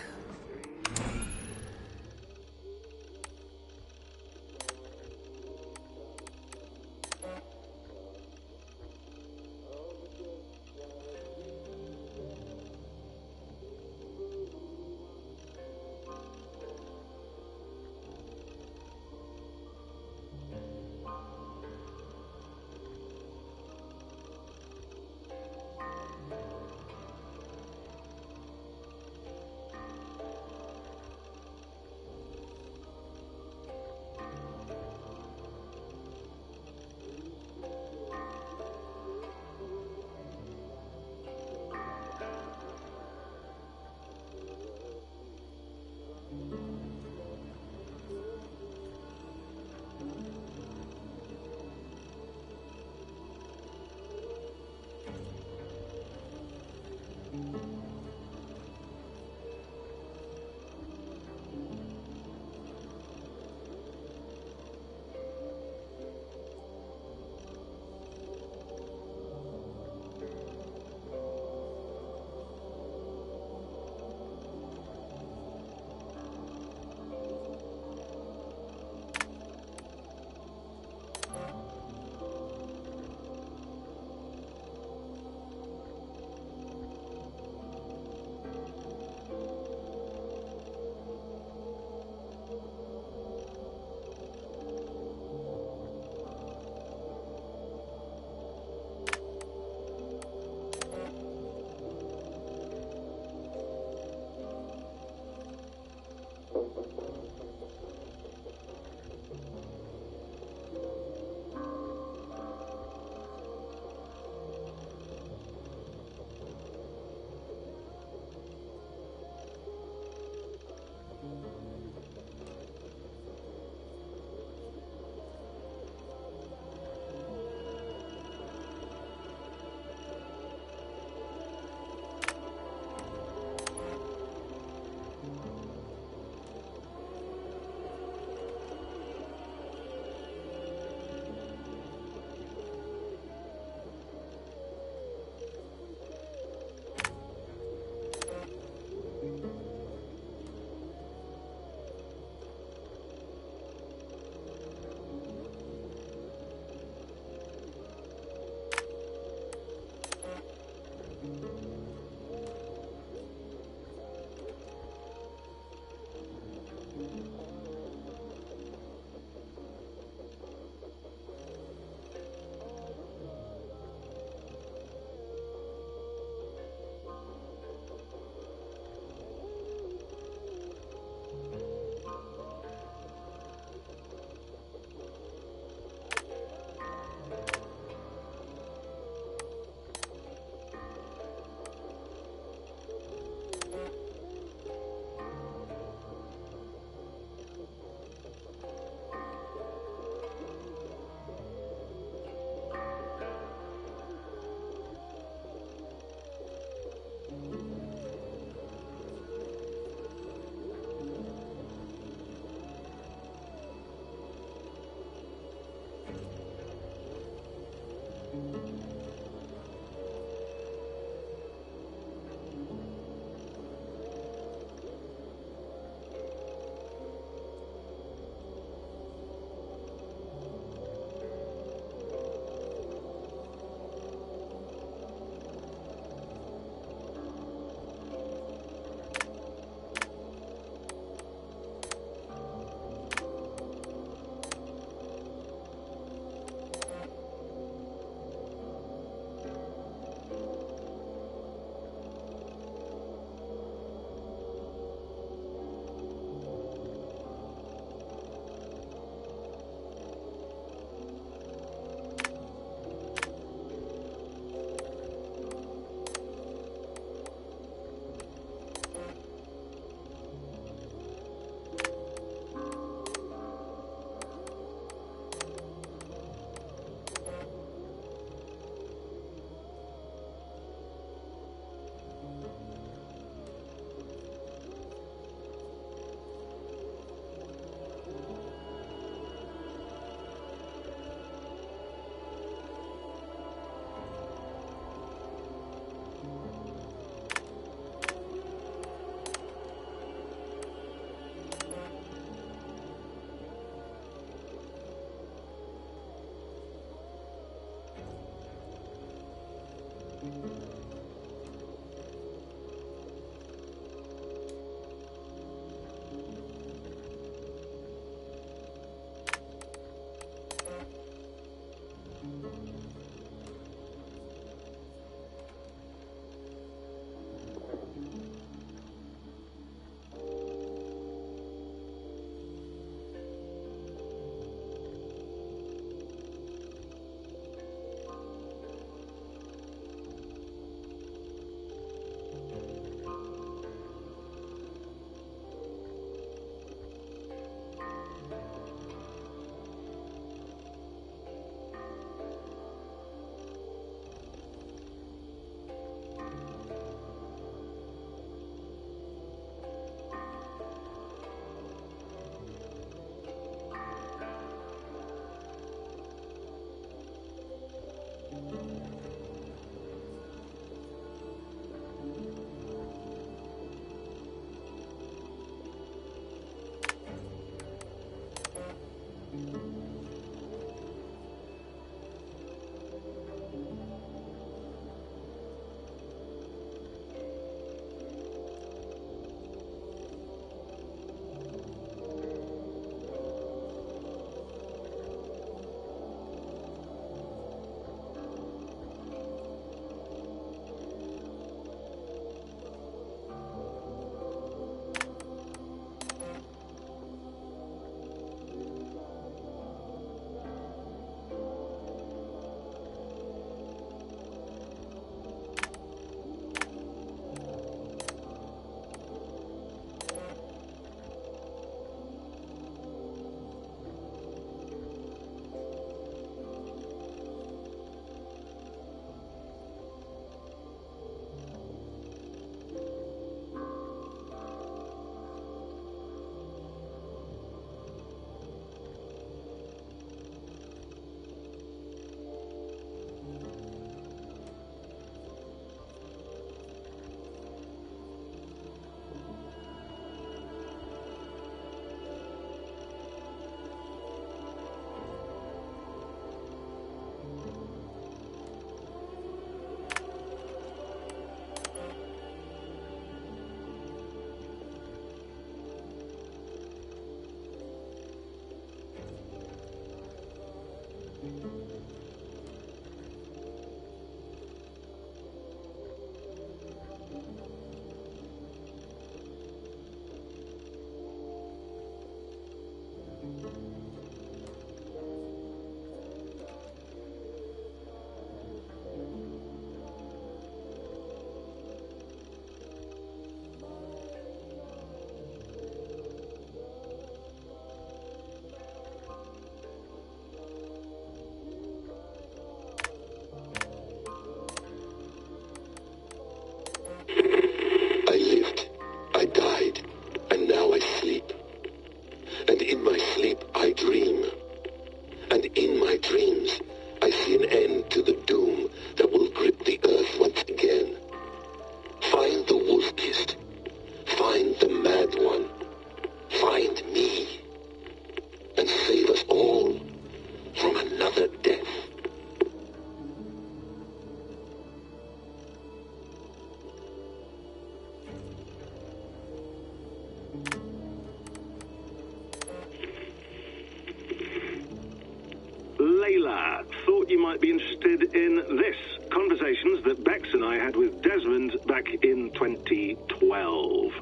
Layla, thought you might be interested in this. Conversations that Bex and I had with Desmond back in 2012.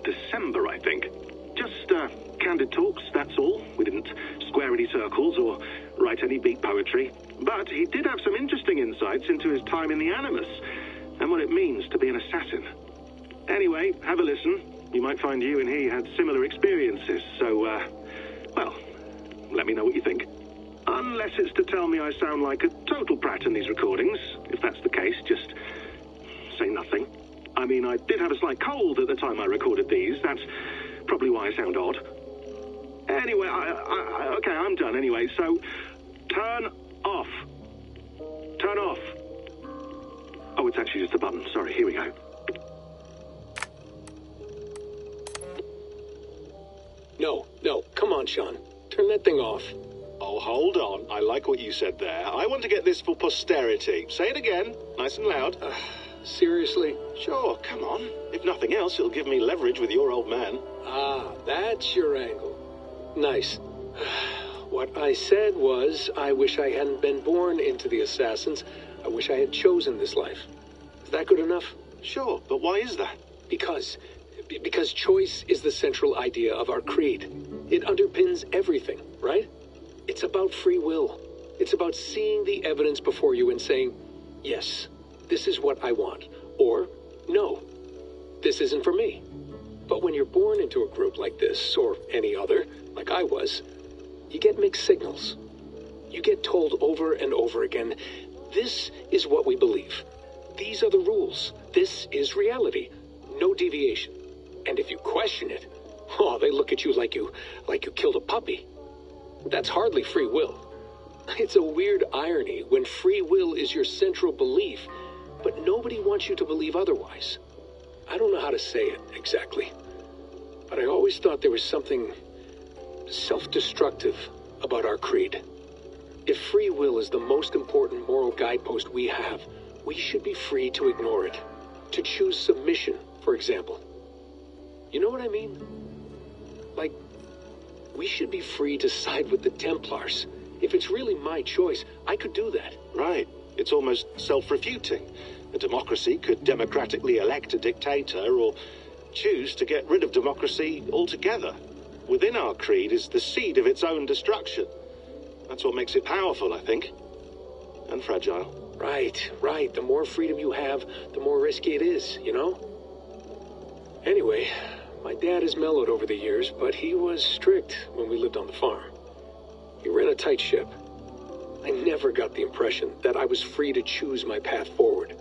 December, I think. Just candid talks, that's all. We didn't square any circles or write any beat poetry. But he did have some interesting insights into his time in the Animus and what it means to be an assassin. Anyway, have a listen. You might find you and he had similar experiences. So, well, let me know what you think. Unless it's to tell me I sound like a total prat in these recordings. If that's the case, just say nothing. I mean, I did have a slight cold at the time I recorded these. That's probably why I sound odd. Anyway, okay, I'm done anyway. So, turn off. Turn off. Oh, it's actually just a button. Sorry, here we go. No, come on, Sean. Turn that thing off. Oh, hold on. I like what you said there. I want to get this for posterity. Say it again, nice and loud. Seriously? Sure, come on. If nothing else, it'll give me leverage with your old man. Ah, that's your angle. Nice. What I said was, I wish I hadn't been born into the Assassins. I wish I had chosen this life. Is that good enough? Sure, but why is that? Because choice is the central idea of our creed. It underpins everything, right? It's about free will. It's about seeing the evidence before you and saying, yes, this is what I want. Or, no, this isn't for me. But when you're born into a group like this, or any other, like I was, you get mixed signals. You get told over and over again, this is what we believe. These are the rules. This is reality. No deviation. And if you question it, oh, they look at you like you killed a puppy. That's hardly free will. It's a weird irony when free will is your central belief, but nobody wants you to believe otherwise. I don't know how to say it exactly, but I always thought there was something self-destructive about our creed. If free will is the most important moral guidepost we have, we should be free to ignore it. To choose submission, for example. You know what I mean? Like, we should be free to side with the Templars. If it's really my choice, I could do that. Right. It's almost self-refuting. A democracy could democratically elect a dictator or choose to get rid of democracy altogether. Within our creed is the seed of its own destruction. That's what makes it powerful, I think. And fragile. Right. The more freedom you have, the more risky it is, you know? Anyway, my dad has mellowed over the years, but he was strict when we lived on the farm. He ran a tight ship. I never got the impression that I was free to choose my path forward.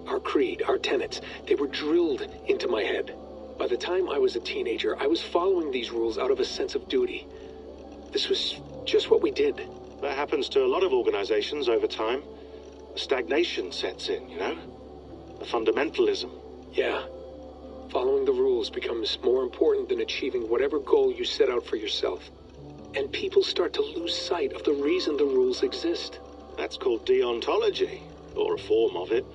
Our creed, our tenets, they were drilled into my head. By the time I was a teenager, I was following these rules out of a sense of duty. This was just what we did. That happens to a lot of organizations over time. A stagnation sets in, you know? A fundamentalism. Yeah. Following the rules becomes more important than achieving whatever goal you set out for yourself. And people start to lose sight of the reason the rules exist. That's called deontology, or a form of it.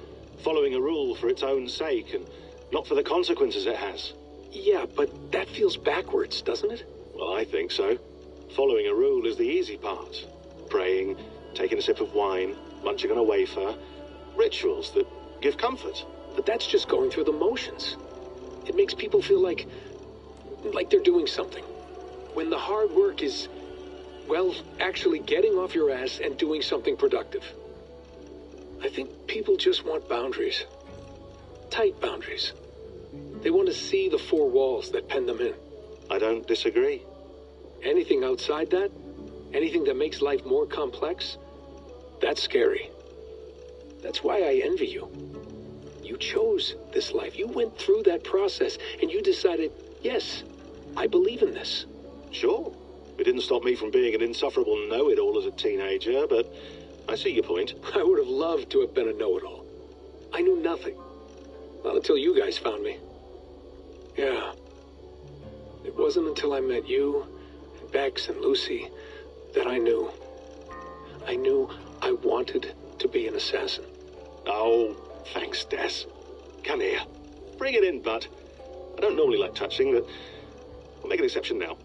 Following a rule for its own sake and not for the consequences it has. Yeah, but that feels backwards, doesn't it? Well, I think so. Following a rule is the easy part. Praying, taking a sip of wine, munching on a wafer. Rituals that give comfort. But that's just going through the motions. It makes people feel like they're doing something. When the hard work is, well, actually getting off your ass and doing something productive. I think people just want boundaries. Tight boundaries. They want to see the four walls that pen them in. I don't disagree. Anything outside that, anything that makes life more complex, that's scary. That's why I envy you. You chose this life. You went through that process and you decided, yes, I believe in this. Sure. It didn't stop me from being an insufferable know-it-all as a teenager, but I see your point. I would have loved to have been a know-it-all. I knew nothing. Not until you guys found me. Yeah. It wasn't until I met you, and Bex and Lucy, that I knew. I knew I wanted to be an assassin. Oh, thanks, Des. Come here. Bring it in, bud. I don't normally like touching, but I'll make an exception now.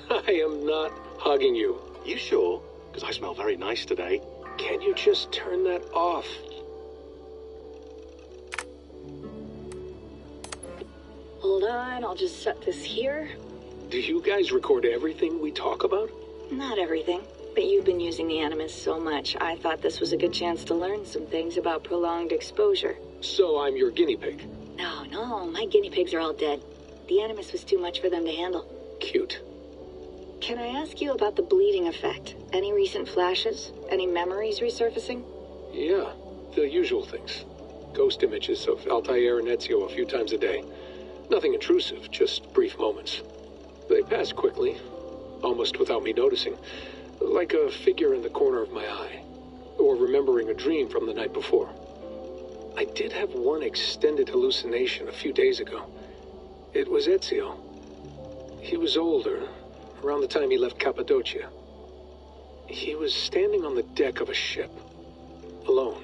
I am not hugging you. You sure? Because I smell very nice today. Can't you just turn that off? Hold on, I'll just set this here. Do you guys record everything we talk about? Not everything, but you've been using the Animus so much, I thought this was a good chance to learn some things about prolonged exposure. So I'm your guinea pig. No, my guinea pigs are all dead. The Animus was too much for them to handle. Cute. Can I ask you about the bleeding effect? Any recent flashes? Any memories resurfacing? Yeah, the usual things. Ghost images of Altair and Ezio a few times a day. Nothing intrusive, just brief moments. They pass quickly, almost without me noticing. Like a figure in the corner of my eye. Or remembering a dream from the night before. I did have one extended hallucination a few days ago. It was Ezio. He was older, around the time he left Cappadocia. He was standing on the deck of a ship, alone.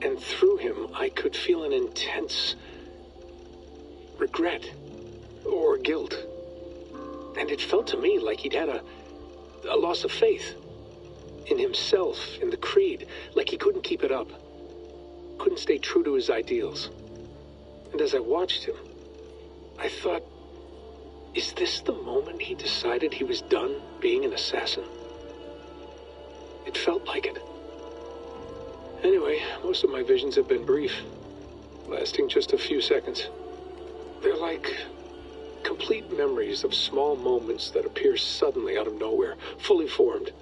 And through him, I could feel an intense regret or guilt. And it felt to me like he'd had a loss of faith in himself, in the creed, like he couldn't keep it up, couldn't stay true to his ideals. And as I watched him, I thought, is this the moment he decided he was done being an assassin? It felt like it. Anyway, most of my visions have been brief, lasting just a few seconds. They're like complete memories of small moments that appear suddenly out of nowhere, fully formed.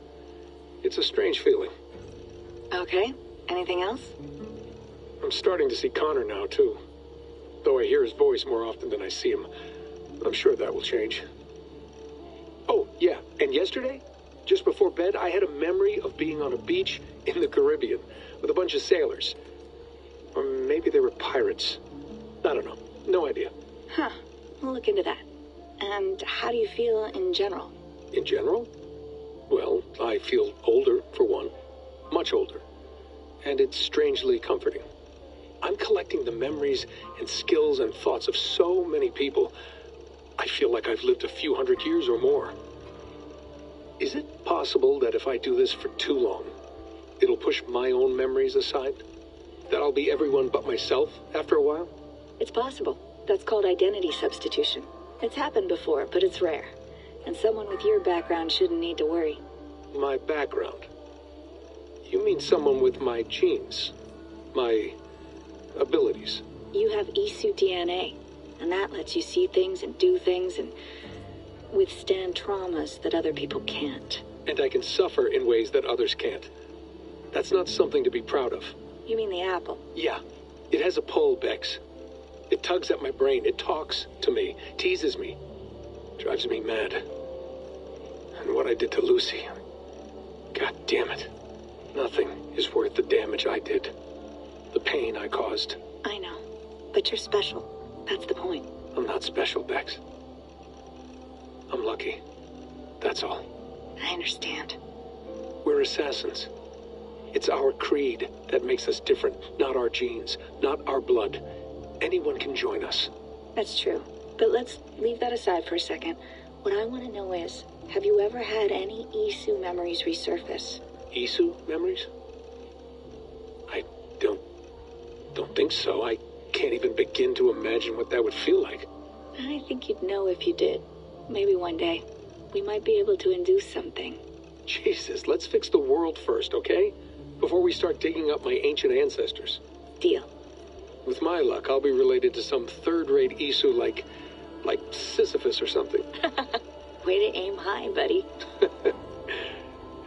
It's a strange feeling. Okay, anything else? I'm starting to see Connor now, too. Though I hear his voice more often than I see him. I'm sure that will change. Oh, yeah, and yesterday, just before bed, I had a memory of being on a beach in the Caribbean with a bunch of sailors. Or maybe they were pirates. I don't know. No idea. Huh. We'll look into that. And how do you feel in general? In general? Well, I feel older, for one. Much older. And it's strangely comforting. I'm collecting the memories and skills and thoughts of so many people. I feel like I've lived a few hundred years or more. Is it possible that if I do this for too long, it'll push my own memories aside? That I'll be everyone but myself after a while? It's possible. That's called identity substitution. It's happened before, but it's rare. And someone with your background shouldn't need to worry. My background? You mean someone with my genes? My abilities? You have Isu DNA, and that lets you see things and do things and withstand traumas that other people can't. And I can suffer in ways that others can't. That's not something to be proud of. You mean the apple? Yeah. It has a pull, Bex. It tugs at my brain. It talks to me, teases me, drives me mad. And what I did to Lucy, God damn it. Nothing is worth the damage I did. The pain I caused. I know, but you're special. That's the point. I'm not special, Bex. I'm lucky. That's all. I understand. We're assassins. It's our creed that makes us different, not our genes, not our blood. Anyone can join us. That's true. But let's leave that aside for a second. What I want to know is, have you ever had any Isu memories resurface? Isu memories? I don't think so. I can't even begin to imagine what that would feel like. I think you'd know if you did. Maybe one day, we might be able to induce something. Jesus, let's fix the world first, okay? Before we start digging up my ancient ancestors. Deal. With my luck, I'll be related to some third-rate Isu like Sisyphus or something. Way to aim high, buddy.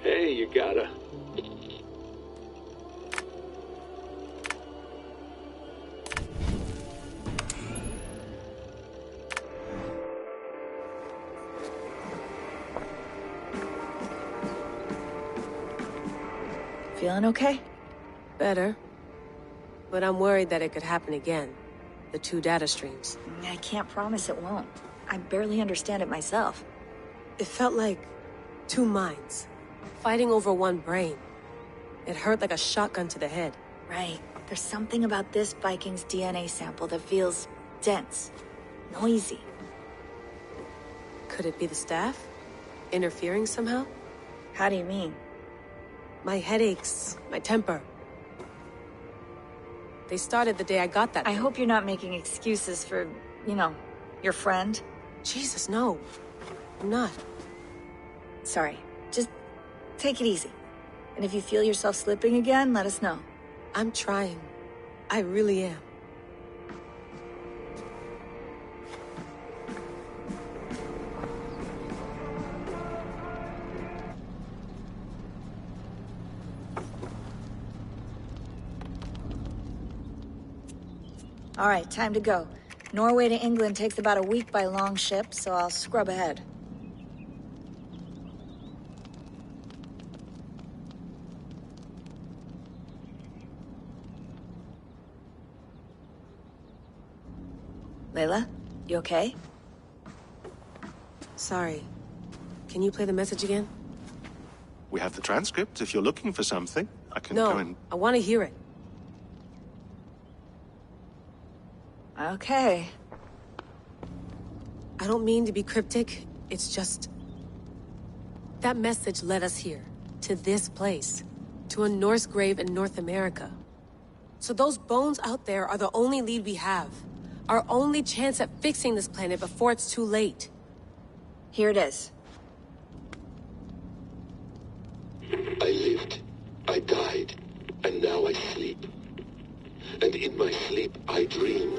Hey, you gotta. Feeling okay? Better. But I'm worried that it could happen again. The two data streams. I can't promise it won't. I barely understand it myself. It felt like two minds, fighting over one brain. It hurt like a shotgun to the head. Right. There's something about this Viking's DNA sample that feels dense. noisy. Could it be the staff? Interfering somehow? How do you mean? My headaches, my temper. They started the day I got that I thing. hope you're not making excuses for, you know, your friend. Jesus, no. I'm not. Sorry. Just take it easy. And if you feel yourself slipping again, let us know. I'm trying. I really am. All right, time to go. Norway to England takes about a week by long ship, so I'll scrub ahead. Layla, you okay? Sorry. Can you play the message again? We have the transcript. If you're looking for something, I can No, go and... I want to hear it. Okay. I don't mean to be cryptic. It's just... that message led us here. To this place. To a Norse grave in North America. So those bones out there are the only lead we have. Our only chance at fixing this planet before it's too late. Here it is. I lived, I died, and now I sleep. And in my sleep I dream.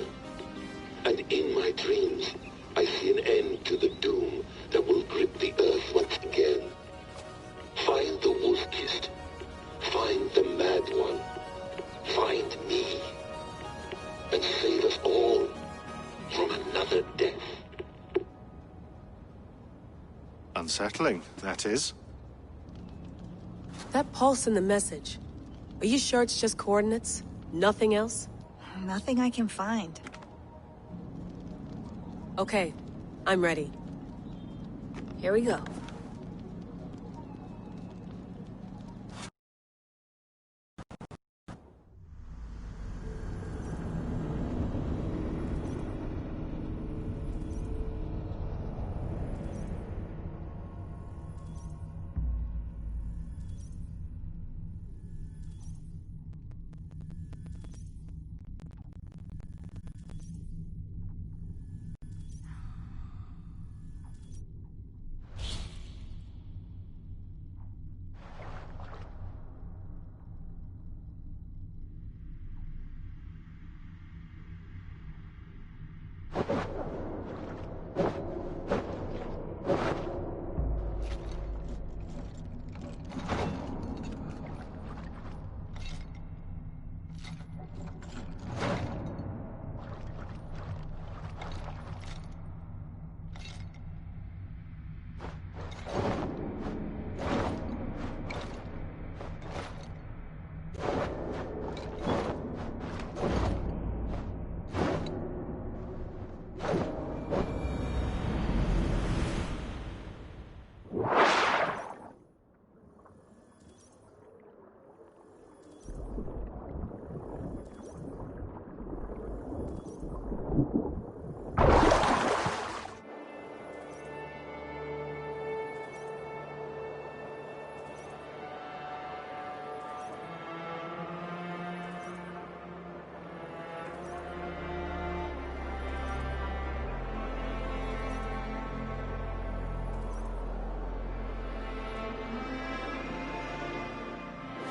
And in my dreams I see an end to the doom that will grip the earth once again. Find the wolf-kissed. Find the mad one. Find me. And save us all from another death. Unsettling, that is. That pulse in the message. Are you sure it's just coordinates? Nothing else? Nothing I can find. Okay, I'm ready. Here we go.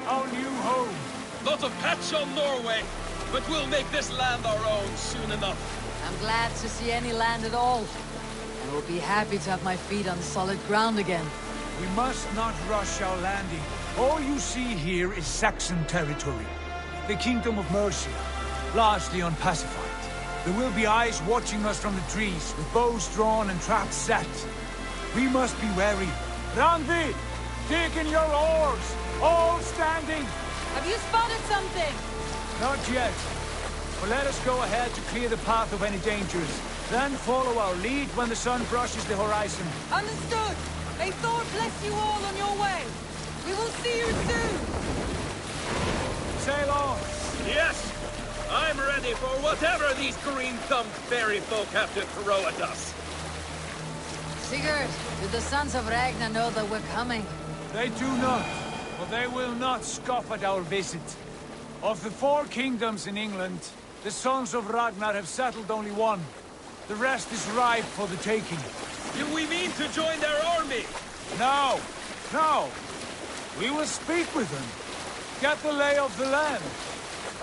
Our new home. Not a patch on Norway, but we'll make this land our own soon enough. I'm glad to see any land at all. I will be happy to have my feet on solid ground again. We must not rush our landing. All you see here is Saxon territory. The Kingdom of Mercia, largely unpacified. There will be eyes watching us from the trees, with bows drawn and traps set. We must be wary. Randvi, dig in your oars! All standing! Have you spotted something? Not yet. But let us go ahead to clear the path of any dangers. Then follow our lead when the sun brushes the horizon. Understood! May Thor bless you all on your way! We will see you soon! Sail on! Yes! I'm ready for whatever these green-thumbed fairy folk have to throw at us. Sigurd, do the sons of Ragnar know that we're coming? They do not, but they will not scoff at our visit. Of the 4 kingdoms in England, the sons of Ragnar have settled only one. The rest is ripe for the taking. Do we mean to join their army? No, no. We will speak with them, get the lay of the land,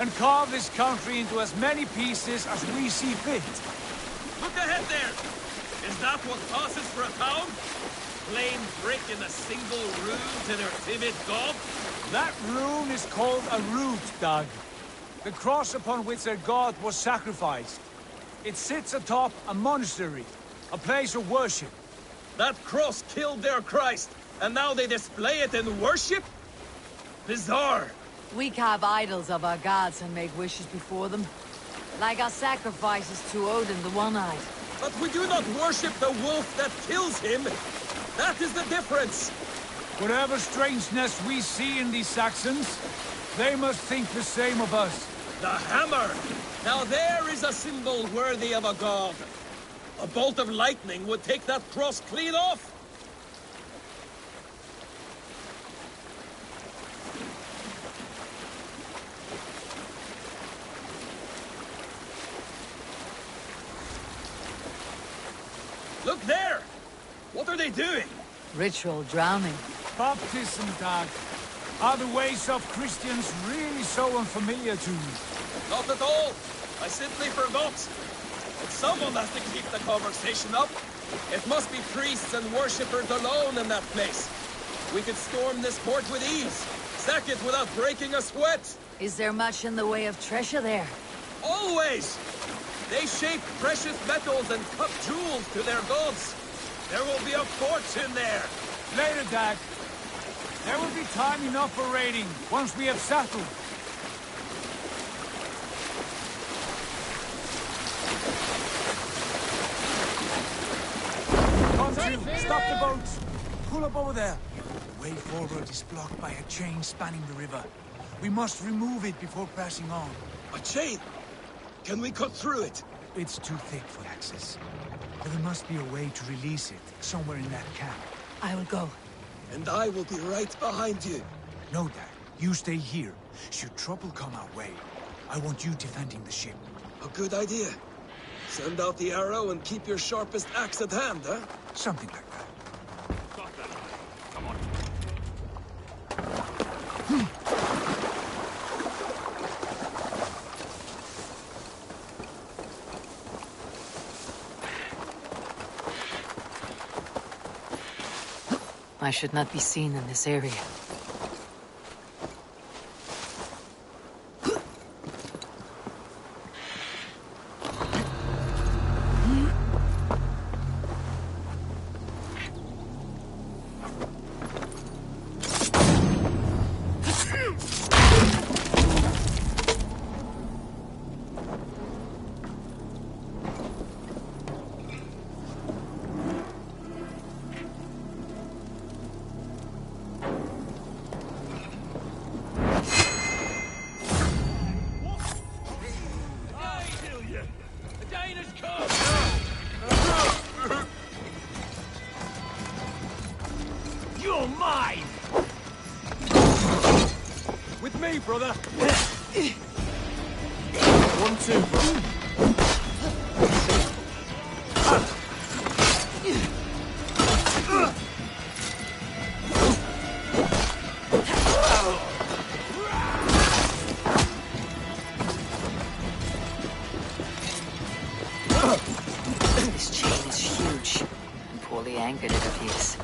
and carve this country into as many pieces as we see fit. Look ahead there! Is that what passes for a town? Plain brick in a single rune to their timid god? That rune is called a root, Doug. The cross upon which their god was sacrificed. It sits atop a monastery, a place of worship. That cross killed their Christ, and now they display it in worship? Bizarre. We carve idols of our gods and make wishes before them. Like our sacrifices to Odin the One-Eyed. But we do not worship the wolf that kills him. That is the difference. Whatever strangeness we see in these Saxons, they must think the same of us. The hammer! Now there is a symbol worthy of a god. A bolt of lightning would take that cross clean off. Look there! What are they doing? Ritual drowning. Baptism, Dag. Are the ways of Christians really so unfamiliar to you? Not at all. I simply forgot. But someone has to keep the conversation up. It must be priests and worshippers alone in that place. We could storm this port with ease. Sack it without breaking a sweat. Is there much in the way of treasure there? Always! They shape precious metals and cut jewels to their gods. There will be a fortune there. Later, Dag. There will be time enough for raiding, once we have settled. Conchu, stop the boats! Pull up over there. The way forward is blocked by a chain spanning the river. We must remove it before pressing on. A chain? Can we cut through it? It's too thick for access. But there must be a way to release it, somewhere in that camp. I will go. And I will be right behind you. No, Dad. You stay here. Should trouble come our way, I want you defending the ship. A good idea. Send out the arrow and keep your sharpest axe at hand, huh? Something like that. Got that. Come on. I should not be seen in this area. You're mine! With me, brother! 1-2, brother. This chain is huge and poorly anchored, it appears.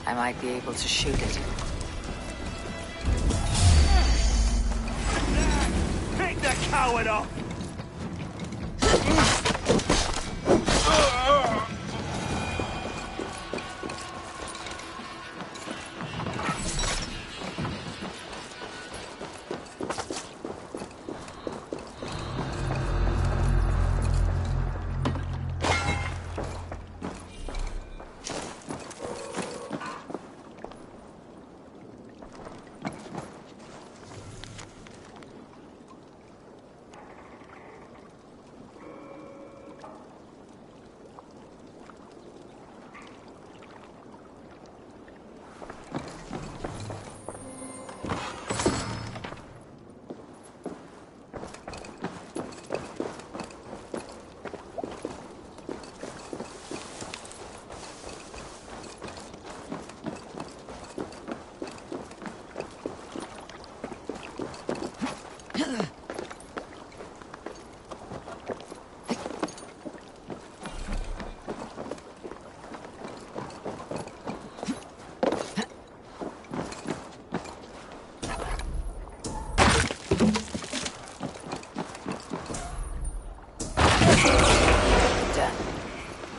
I might be able to shoot it. Take the coward off!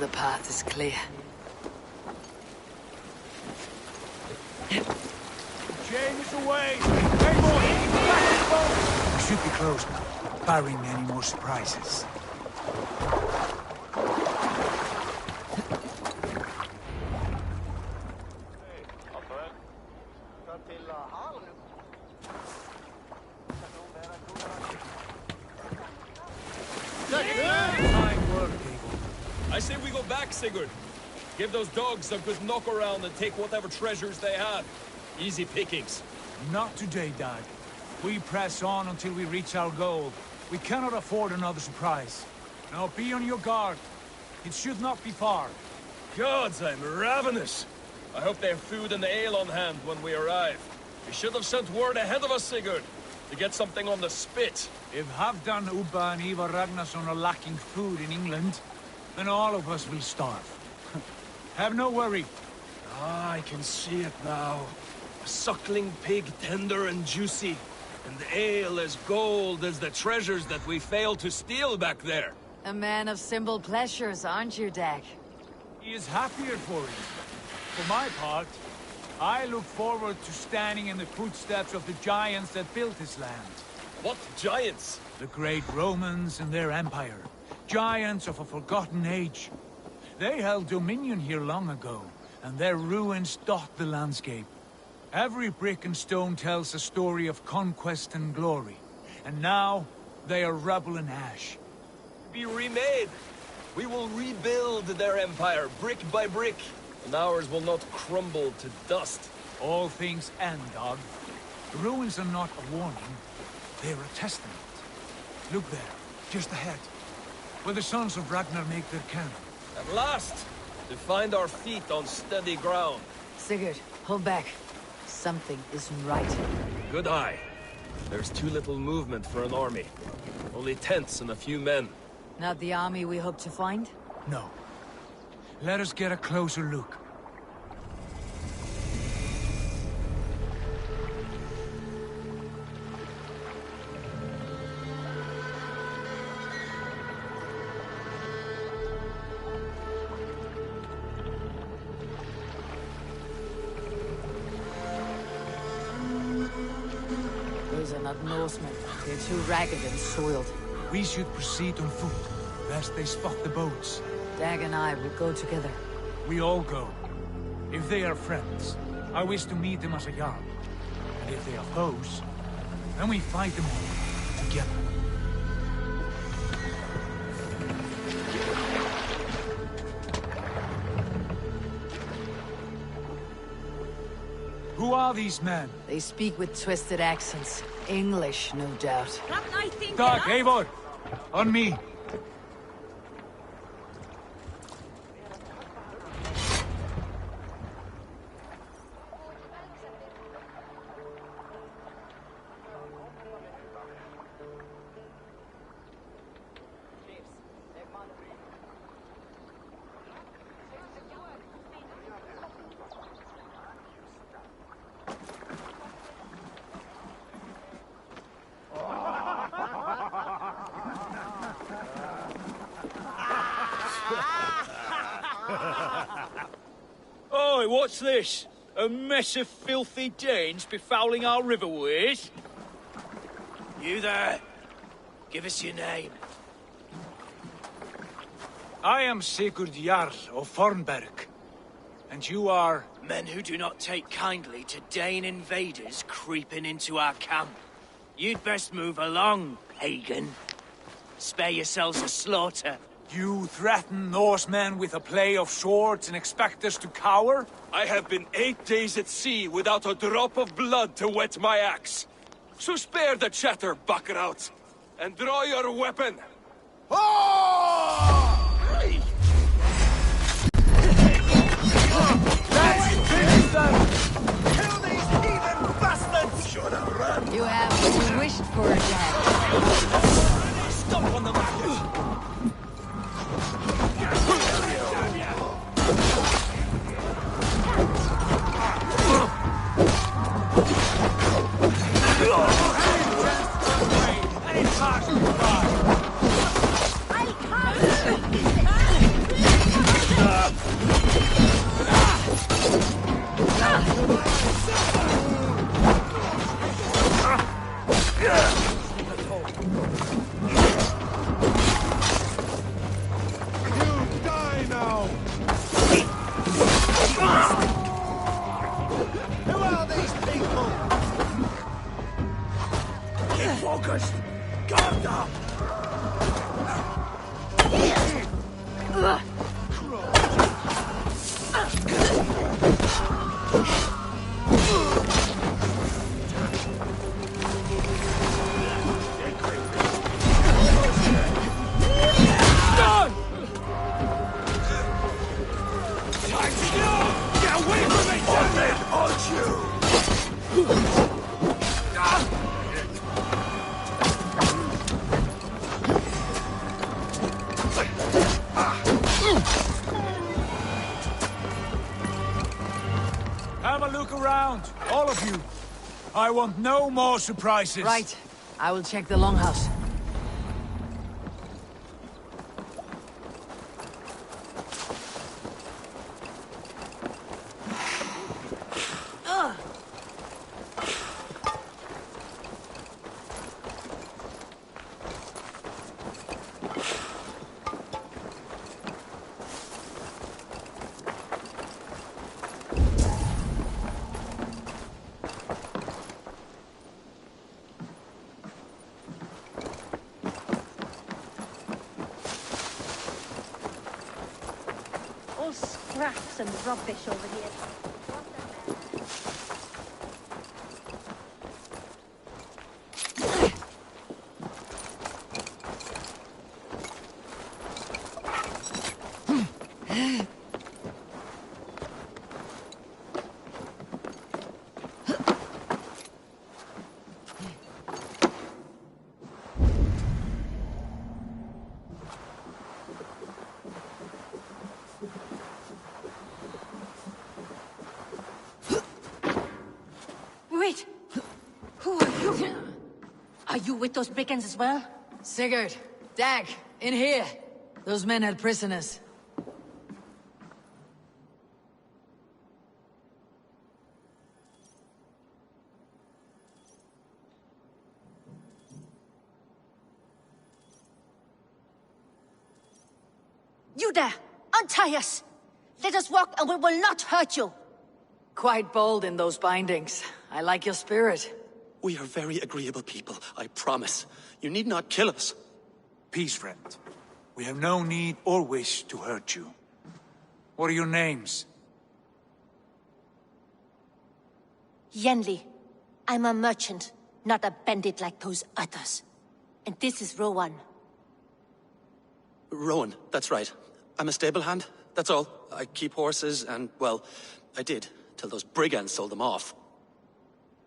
The path is clear. Chain is away! Eivor! Back to the boat! We should be close now, barring any more surprises. I say we go back, Sigurd. Give those dogs a good knock around and take whatever treasures they have. Easy pickings. Not today, Dad. We press on until we reach our goal. We cannot afford another surprise. Now be on your guard. It should not be far. Gods, I'm ravenous. I hope they have food and ale on hand when we arrive. We should have sent word ahead of us, Sigurd, to get something on the spit. If Halfdan, Ubba and Ivar Ragnarsson are lacking food in England, then all of us will starve. Have no worry. Ah, I can see it now. A suckling pig, tender and juicy. And ale as gold as the treasures that we failed to steal back there. A man of simple pleasures, aren't you, Dag? He is happier for it. For my part, I look forward to standing in the footsteps of the giants that built this land. What giants? The great Romans and their empire. Giants of a forgotten age. They held dominion here long ago, and their ruins dot the landscape. Every brick and stone tells a story of conquest and glory. And now, they are rubble and ash. Be remade. We will rebuild their empire, brick by brick. And ours will not crumble to dust. All things end, Dog. The ruins are not a warning. They're a testament. Look there, just ahead. Where the sons of Ragnar make their camp. At last! To find our feet on steady ground. Sigurd, hold back. Something isn't right. Good eye. There's too little movement for an army. Only tents and a few men. Not the army we hope to find? No. Let us get a closer look. Those are not Norsemen. They're too ragged and soiled. We should proceed on foot, lest they spot the boats. Dag and I will go together. We all go. If they are friends, I wish to meet them as a Jarl. And if they are foes, then we fight them all together. Who are these men? They speak with twisted accents. English, no doubt. Dag, Eivor! On me! Oi, what's this? A mess of filthy Danes befouling our riverways? You there? Give us your name. I am Sigurd Jarl of Fornberg. And you are... Men who do not take kindly to Dane invaders creeping into our camp. You'd best move along, pagan. Spare yourselves a slaughter. You threaten Norsemen with a play of swords and expect us to cower? I have been 8 days at sea without a drop of blood to wet my axe. So spare the chatter, Buckerout, and draw your weapon. Kill these heathen bastards! Should have run. You have what you wished for, Jack. Stop on the back. focused! Guard up! Have a look around, all of you. I want no more surprises. Right. I will check the longhouse. Scraps and rubbish over here. Wait! Who are you? Are you with those brigands as well? Sigurd, Dag, in here. Those men had prisoners. You there! Untie us! Let us walk and we will not hurt you! Quite bold in those bindings. I like your spirit. We are very agreeable people, I promise. You need not kill us. Peace, friend. We have no need or wish to hurt you. What are your names? Yeni. I'm a merchant, not a bandit like those others. And this is Rowan. Rowan, that's right. I'm a stable hand, that's all. I keep horses and, well, I did, till those brigands sold them off.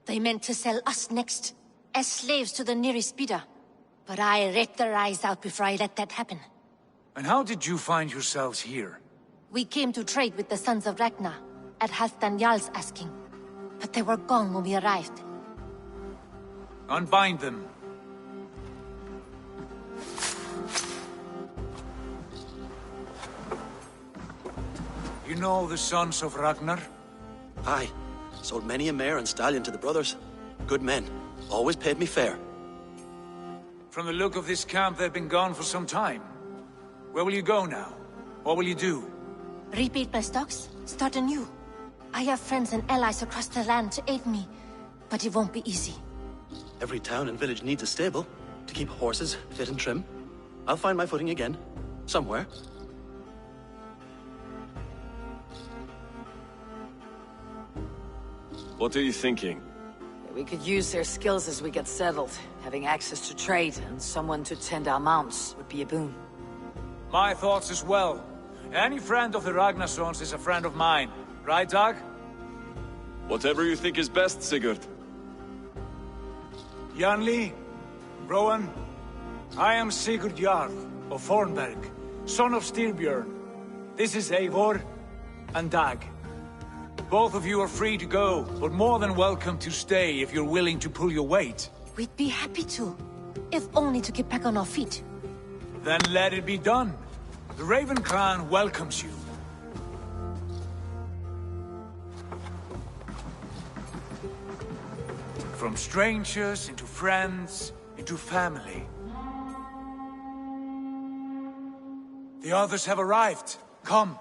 They meant to sell us next, as slaves to the nearest bidder. But I ripped their eyes out before I let that happen. And how did you find yourselves here? We came to trade with the Sons of Ragnar, at Halfdan Jarl's asking. But they were gone when we arrived. Unbind them. You know the Sons of Ragnar? Aye. Sold many a mare and stallion to the brothers. Good men. Always paid me fair. From the look of this camp, they've been gone for some time. Where will you go now? What will you do? Rebuild my stocks, start anew. I have friends and allies across the land to aid me, but it won't be easy. Every town and village needs a stable to keep horses fit and trim. I'll find my footing again. Somewhere. What are you thinking? We could use their skills as we get settled. Having access to trade and someone to tend our mounts would be a boon. My thoughts as well. Any friend of the Ragnarsons is a friend of mine. Right, Dag? Whatever you think is best, Sigurd. Janli, Rowan, I am Sigurd Jarl of Fornberg, son of Styrbjörn. This is Eivor and Dag. Both of you are free to go, but more than welcome to stay if you're willing to pull your weight. We'd be happy to, if only to get back on our feet. Then let it be done. The Raven clan welcomes you. From strangers into friends, into family. The others have arrived. Come.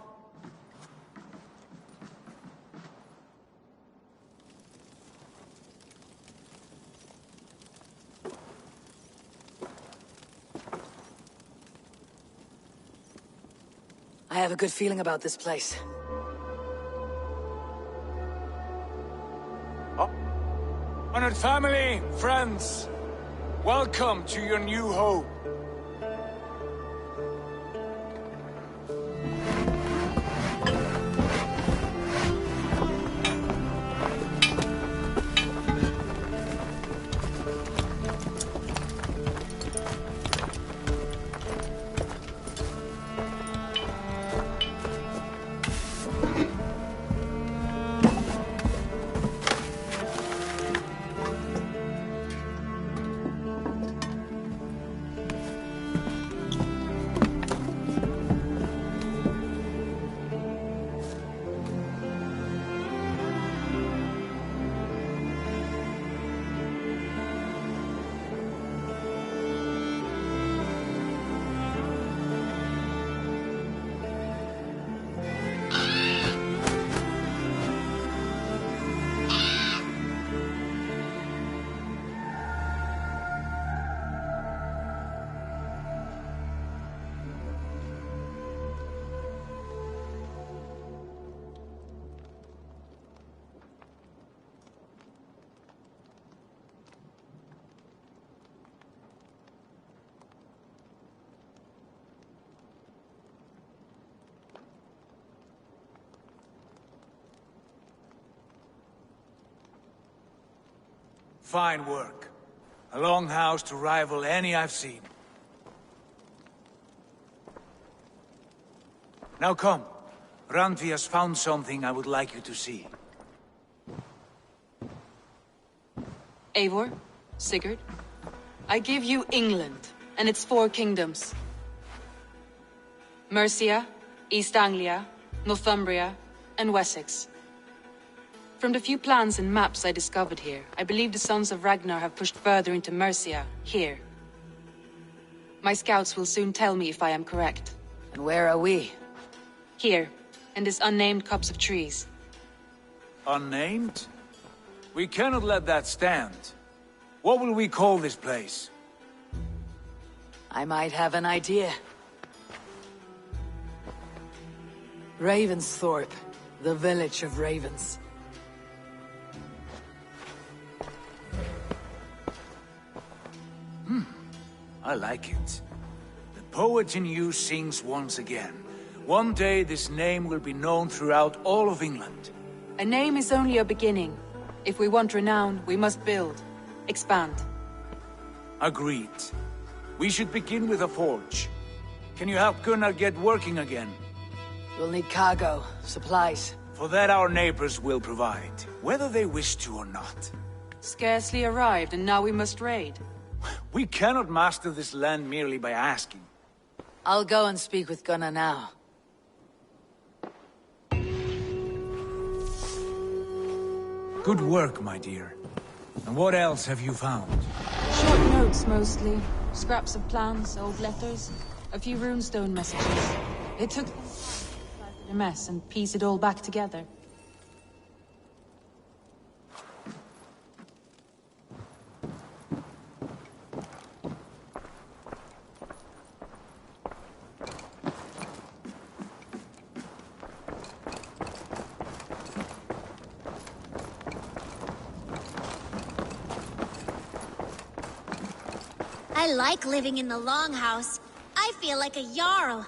I have a good feeling about this place. Honored family, friends, welcome to your new home. Fine work. A longhouse to rival any I've seen. Now come. Randvi has found something I would like you to see. Eivor, Sigurd, I give you England and its 4 kingdoms. Mercia, East Anglia, Northumbria, and Wessex. From the few plans and maps I discovered here, I believe the Sons of Ragnar have pushed further into Mercia, here. My scouts will soon tell me if I am correct. And where are we? Here, in this unnamed copse of trees. Unnamed? We cannot let that stand. What will we call this place? I might have an idea. Ravensthorpe, the village of ravens. I like it. The poet in you sings once again. One day this name will be known throughout all of England. A name is only a beginning. If we want renown, we must build, expand. Agreed. We should begin with a forge. Can you help Gunnar get working again? We'll need cargo, supplies. For that our neighbors will provide, whether they wish to or not. Scarcely arrived, and now we must raid. We cannot master this land merely by asking. I'll go and speak with Gunnar now. Good work, my dear. And what else have you found? Short notes, mostly. Scraps of plans, old letters, a few runestone messages. It took a mess and piece it all back together. I like living in the longhouse. I feel like a jarl.